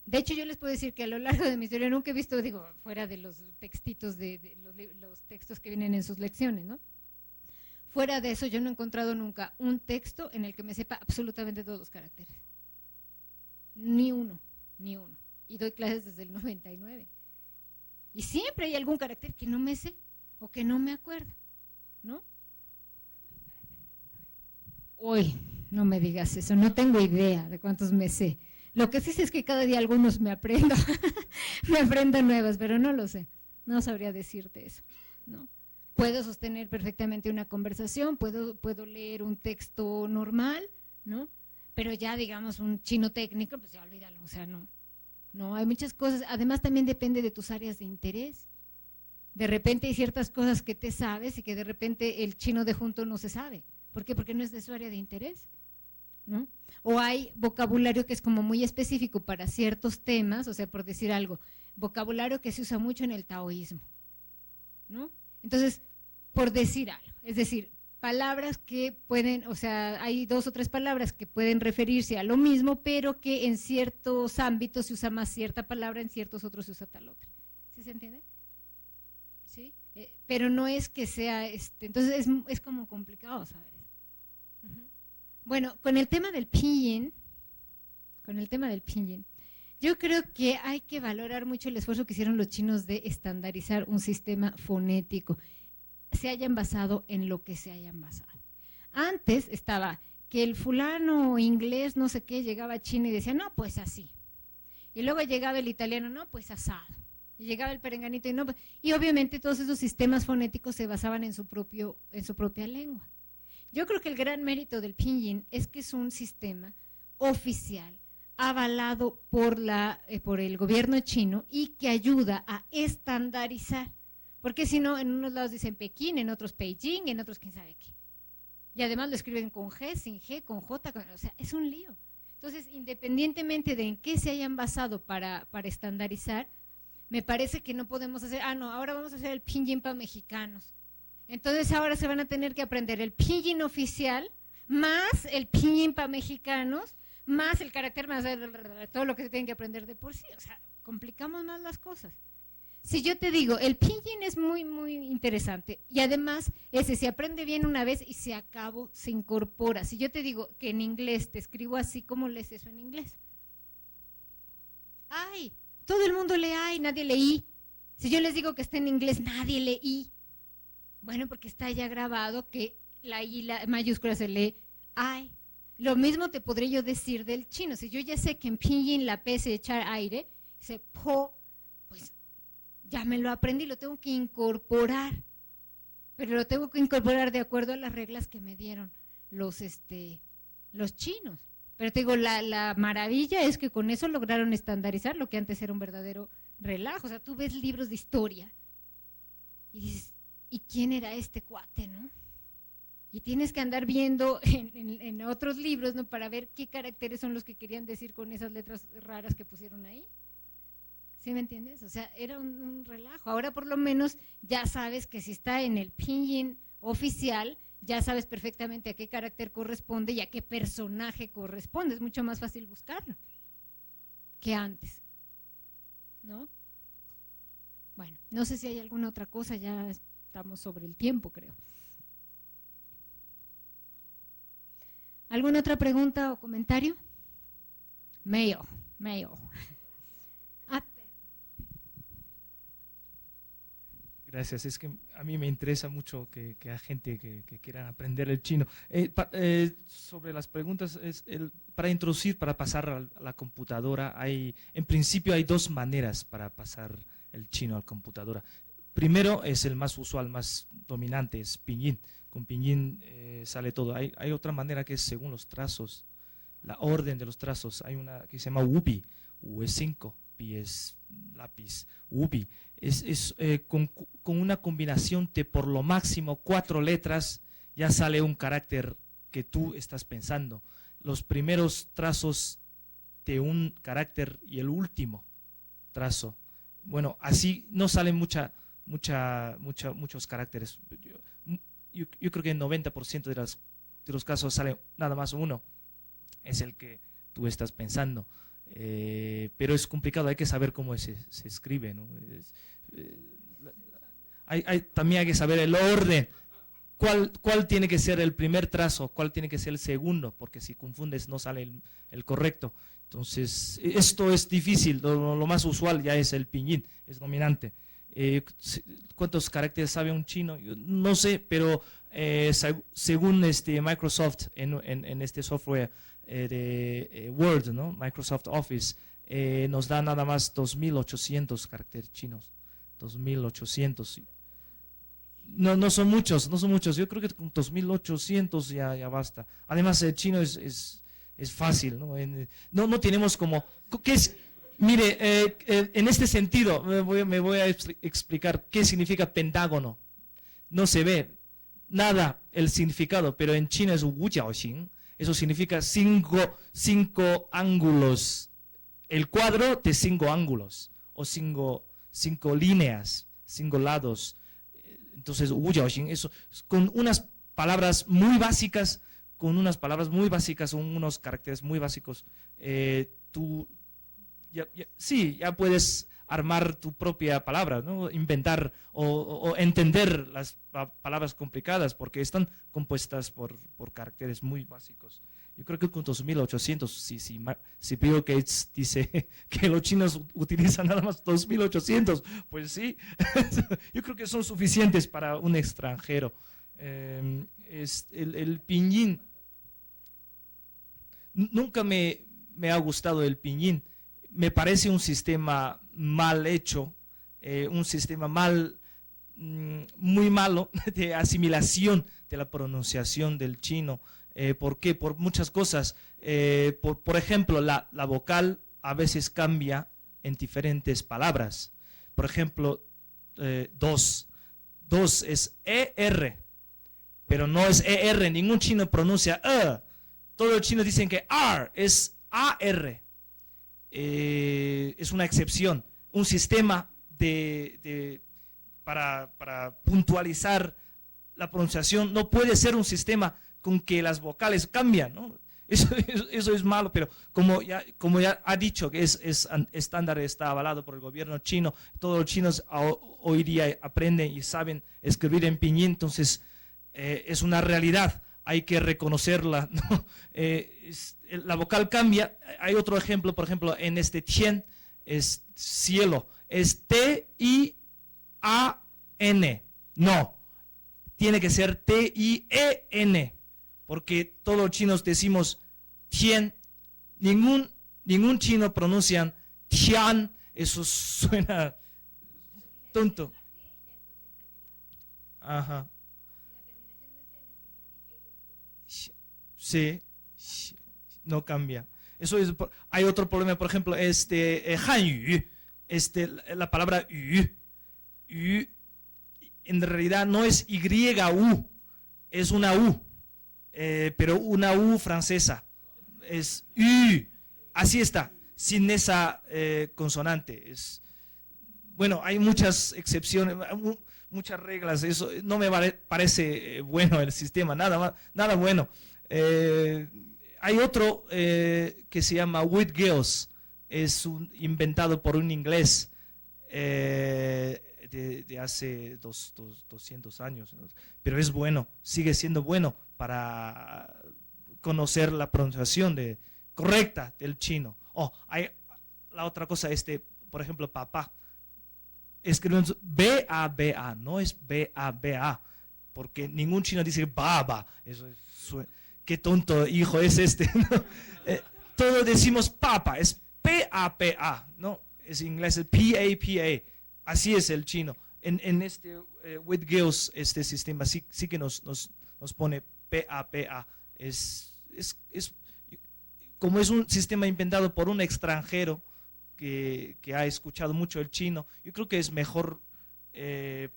De hecho, yo les puedo decir que a lo largo de mi historia nunca he visto, digo, fuera de los textitos, de los textos que vienen en sus lecciones, ¿no? Fuera de eso, yo no he encontrado nunca un texto en el que me sepa absolutamente todos los caracteres. Ni uno. Y doy clases desde el 99. Y siempre hay algún carácter que no me sé o que no me acuerdo, ¿no? Uy, no me digas eso, no tengo idea de cuántos me sé. Lo que sí sé es que cada día algunos me aprendo, me aprendo nuevas, pero no lo sé, no sabría decirte eso, ¿no? Puedo sostener perfectamente una conversación, puedo leer un texto normal, ¿no? Pero ya, digamos, un chino técnico, pues ya olvídalo, o sea, no, hay muchas cosas, además también depende de tus áreas de interés. De repente hay ciertas cosas que te sabes y que de repente el chino de junto no se sabe. ¿Por qué? Porque no es de su área de interés, ¿no? O hay vocabulario que es como muy específico para ciertos temas, o sea, por decir algo, vocabulario que se usa mucho en el taoísmo, ¿no? Entonces, por decir algo, es decir, palabras que pueden, o sea, hay 2 o 3 palabras que pueden referirse a lo mismo, pero que en ciertos ámbitos se usa más cierta palabra, en ciertos otros se usa tal otra. ¿Sí se entiende? ¿Sí? Pero no es que sea, entonces es como complicado saber eso. Bueno, con el tema del pinyin, yo creo que hay que valorar mucho el esfuerzo que hicieron los chinos de estandarizar un sistema fonético, se hayan basado en lo que se hayan basado. Antes estaba que el fulano inglés no sé qué llegaba a China y decía, no, pues así. Y luego llegaba el italiano, no, pues asado. Y llegaba el perenganito y no, y obviamente todos esos sistemas fonéticos se basaban en su propia lengua. Yo creo que el gran mérito del pinyin es que es un sistema oficial, avalado por el gobierno chino y que ayuda a estandarizar. Porque si no, en unos lados dicen Pekín, en otros Beijing, en otros quién sabe qué. Y además lo escriben con G, sin G, con J, o sea, es un lío. Entonces, independientemente de en qué se hayan basado para estandarizar, me parece que no podemos hacer, ahora vamos a hacer el pinyin para mexicanos. Entonces ahora se van a tener que aprender el pinyin oficial, más el pinyin para mexicanos, más el carácter, más todo lo que se tienen que aprender de por sí. O sea, complicamos más las cosas. Si yo te digo, el pinyin es muy, muy interesante y además ese se aprende bien una vez y se acabó, se incorpora. Si yo te digo que en inglés te escribo así, ¿cómo lees eso en inglés? Ay, todo el mundo lee ay, nadie leí. Si yo les digo que está en inglés, nadie leí. Bueno, porque está ya grabado que la I la mayúscula se lee ay. Lo mismo te podría yo decir del chino. Si yo ya sé que en pinyin la P es echar aire, dice po, pues ya me lo aprendí, lo tengo que incorporar. Pero lo tengo que incorporar de acuerdo a las reglas que me dieron los chinos. Pero te digo, la maravilla es que con eso lograron estandarizar lo que antes era un verdadero relajo. O sea, tú ves libros de historia y dices, ¿y quién era este cuate, no? Y tienes que andar viendo en otros libros, ¿no? Para ver qué caracteres son los que querían decir con esas letras raras que pusieron ahí. ¿Sí me entiendes? O sea, era un relajo. Ahora por lo menos ya sabes que si está en el pinyin oficial, ya sabes perfectamente a qué carácter corresponde y a qué personaje corresponde. Es mucho más fácil buscarlo que antes, ¿no? Bueno, no sé si hay alguna otra cosa, ya estamos sobre el tiempo, creo. ¿Alguna otra pregunta o comentario? Mail. Gracias, es que a mí me interesa mucho que a gente que quiera aprender el chino. Sobre las preguntas, para introducir, para pasar a la computadora, en principio hay dos maneras para pasar el chino a la computadora. Primero es el más usual, más dominante, es pinyin. Con pinyin sale todo. Hay otra manera que es según los trazos, la orden de los trazos. Hay una que se llama Wubi, U es 5, Pi es lápiz, Wubi. Con una combinación de por lo máximo 4 letras ya sale un carácter que tú estás pensando. Los primeros trazos de un carácter y el último trazo. Bueno, así no salen muchos caracteres. Yo creo que el 90% de los casos sale nada más uno. Es el que tú estás pensando. Pero es complicado, hay que saber cómo se escribe, ¿no? También hay que saber el orden, cuál tiene que ser el primer trazo, cuál tiene que ser el segundo, porque si confundes no sale el correcto. Entonces, esto es difícil, lo más usual ya es el pinyin, es dominante. ¿Cuántos caracteres sabe un chino? Yo no sé, pero según Microsoft en este software de Word, ¿no? Microsoft Office, nos da nada más 2.800 caracteres chinos. 2.800. No son muchos. Yo creo que con 2.800 ya basta. Además, el chino es fácil, ¿no? No tenemos como... ¿qué es? Mire, en este sentido, me voy a explicar qué significa pentágono. No se ve nada el significado, pero en chino es wu jiao xing. Eso significa 5 ángulos. El cuadro de 5 ángulos, o 5 líneas, 5 lados. Entonces, wu jiao xing, eso, con unas palabras muy básicas, con unos caracteres muy básicos, tú ya puedes armar tu propia palabra, ¿no? Inventar o entender las palabras complicadas, porque están compuestas por caracteres muy básicos. Yo creo que con 2.800, si Bill Gates dice que los chinos utilizan nada más 2.800, pues sí, yo creo que son suficientes para un extranjero. El pinyin, nunca me ha gustado el pinyin. Me parece un sistema mal hecho, un sistema muy malo de asimilación de la pronunciación del chino. ¿Por qué? Por muchas cosas. Por ejemplo, la vocal a veces cambia en diferentes palabras. Por ejemplo, dos es ER, pero no es ER. Ningún chino pronuncia E. Todos los chinos dicen que AR es AR. Es una excepción, un sistema para puntualizar la pronunciación no puede ser un sistema con que las vocales cambian, ¿no? Eso es malo, pero como ya ha dicho que es estándar, está avalado por el gobierno chino, todos los chinos hoy día aprenden y saben escribir en pinyin, entonces es una realidad, hay que reconocerla, ¿no? La vocal cambia. Hay otro ejemplo, por ejemplo, en este Tien, es cielo, es T-I-A-N, no, tiene que ser T-I-E-N, porque todos los chinos decimos Tien, ningún chino pronuncian Tian, eso suena tonto. Ajá. Sí, no cambia. Hay otro problema, por ejemplo, Hanyu, la palabra yu en realidad no es Y-U, es una U, pero una U francesa, es yu, así está, sin esa consonante. Bueno, hay muchas excepciones, muchas reglas, eso no me parece bueno el sistema, nada bueno. Hay otro que se llama Whitgills, inventado por un inglés de hace 200 años, ¿no? Pero es bueno, sigue siendo bueno para conocer la pronunciación correcta del chino. Hay la otra cosa, por ejemplo, papá. Escribimos B-A-B-A, no es B-A-B-A, porque ningún chino dice baba. Eso qué tonto hijo es este, ¿no? Todos decimos papa, es P-A-P-A, ¿no? Es inglés, es P-A-P-A. Así es el chino. En Whitgills, este sistema sí que nos pone P-A-P-A. Como es un sistema inventado por un extranjero que ha escuchado mucho el chino, yo creo que es mejor de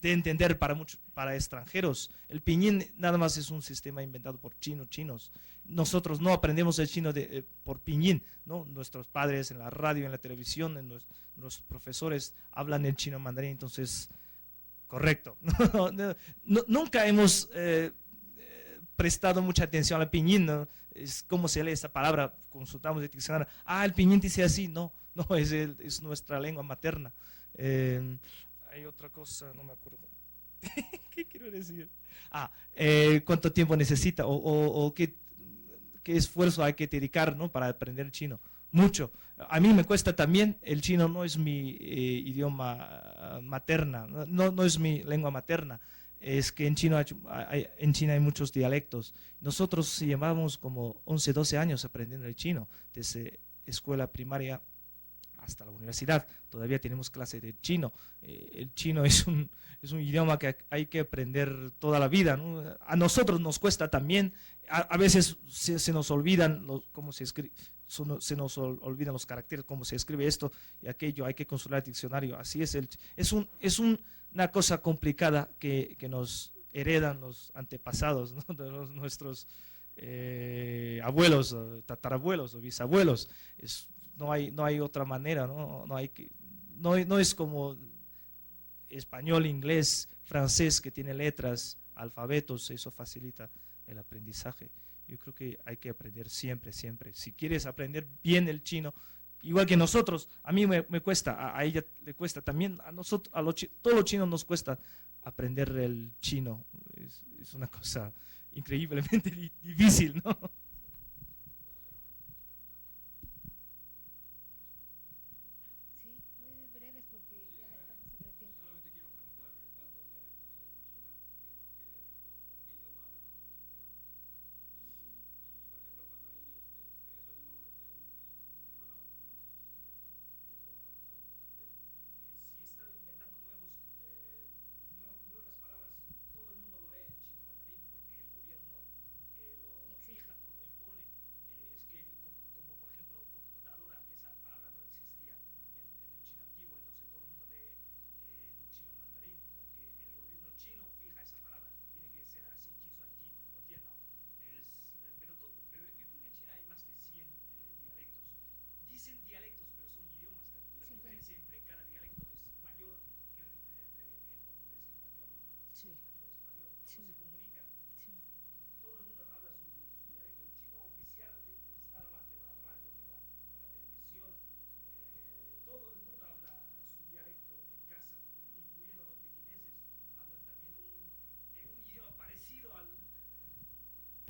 entender para extranjeros. El pinyin nada más es un sistema inventado por chinos. Nosotros no aprendemos el chino por pinyin, ¿no? Nuestros padres en la radio, en la televisión, los profesores hablan el chino mandarín, entonces, correcto. Nunca hemos prestado mucha atención al pinyin, ¿no? Es cómo se lee esta palabra, consultamos el diccionario, el pinyin dice así, no, es nuestra lengua materna. Hay otra cosa, no me acuerdo. ¿Qué quiero decir? ¿Cuánto tiempo necesita o qué esfuerzo hay que dedicar, ¿no? Para aprender chino? Mucho. A mí me cuesta también, el chino no es mi idioma materna, no es mi lengua materna. Es que en China hay muchos dialectos. Nosotros llevamos como 11, 12 años aprendiendo el chino, desde escuela primaria hasta la universidad. Todavía tenemos clase de chino. El chino es un idioma que hay que aprender toda la vida, ¿no? A nosotros nos cuesta también. A veces se nos olvidan cómo se escribe. Se nos olvidan los caracteres, cómo se escribe esto y aquello, hay que consultar el diccionario. Así es, una cosa complicada que nos heredan los antepasados, ¿no? De nuestros abuelos, tatarabuelos o bisabuelos. No hay otra manera, ¿no? No es como español, inglés, francés, que tiene letras, alfabetos, eso facilita el aprendizaje. Yo creo que hay que aprender siempre. Si quieres aprender bien el chino, igual que nosotros, a mí me cuesta, a ella le cuesta también, a nosotros, todos los chinos nos cuesta aprender el chino. Es una cosa increíblemente difícil, ¿no?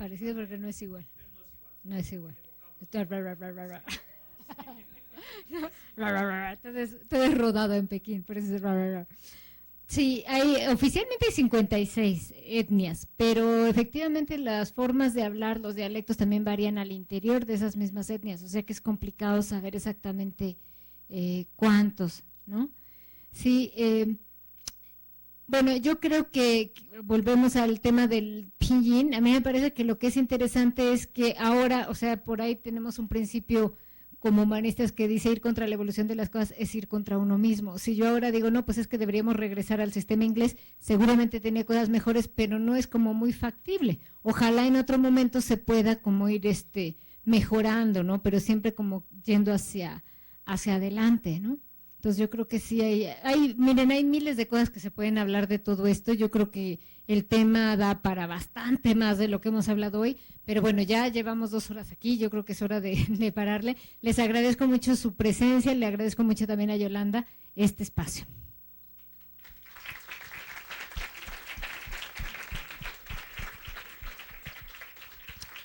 Parecido porque no es igual. No es igual. Todo es rodado en Pekín, por eso es Sí, oficialmente hay 56 etnias, pero efectivamente las formas de hablar, los dialectos también varían al interior de esas mismas etnias, o sea que es complicado saber exactamente cuántos, ¿no? Sí, bueno, yo creo que volvemos al tema del pinyin. A mí me parece que lo que es interesante es que ahora, o sea, por ahí tenemos un principio como humanistas que dice ir contra la evolución de las cosas es ir contra uno mismo. Si yo ahora digo, no, pues es que deberíamos regresar al sistema inglés, seguramente tenía cosas mejores, pero no es como muy factible. Ojalá en otro momento se pueda como ir mejorando, ¿no? Pero siempre como yendo hacia adelante, ¿no? Entonces yo creo que sí miren, hay miles de cosas que se pueden hablar de todo esto. Yo creo que el tema da para bastante más de lo que hemos hablado hoy, pero bueno, ya llevamos 2 horas aquí, yo creo que es hora de pararle. Les agradezco mucho su presencia, le agradezco mucho también a Yolanda este espacio.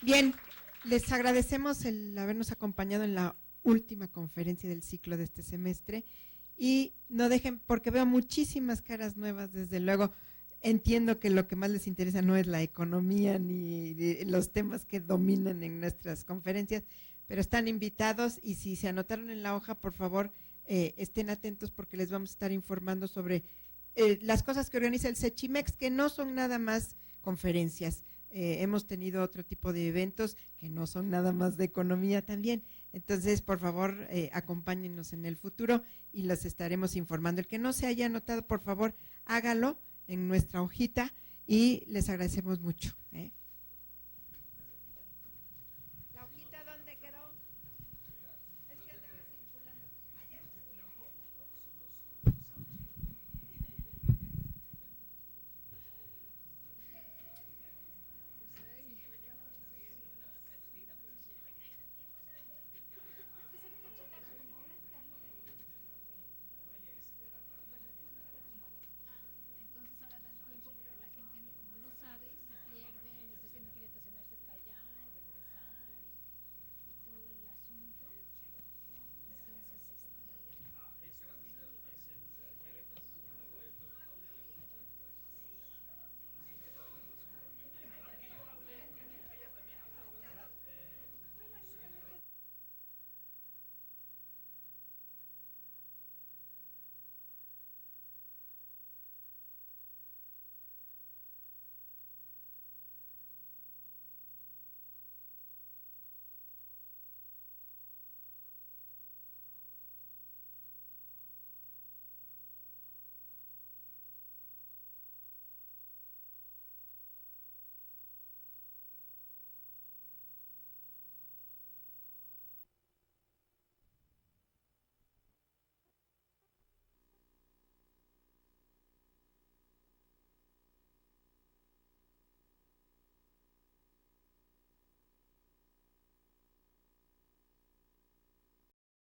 Bien, les agradecemos el habernos acompañado en la última conferencia del ciclo de este semestre y no dejen, porque veo muchísimas caras nuevas, desde luego. Entiendo que lo que más les interesa no es la economía ni los temas que dominan en nuestras conferencias, pero están invitados y si se anotaron en la hoja, por favor, estén atentos porque les vamos a estar informando sobre las cosas que organiza el Sechimex, que no son nada más conferencias. Hemos tenido otro tipo de eventos que no son nada más de economía también. Entonces, por favor, acompáñennos en el futuro y los estaremos informando. El que no se haya anotado, por favor, hágalo en nuestra hojita y les agradecemos mucho.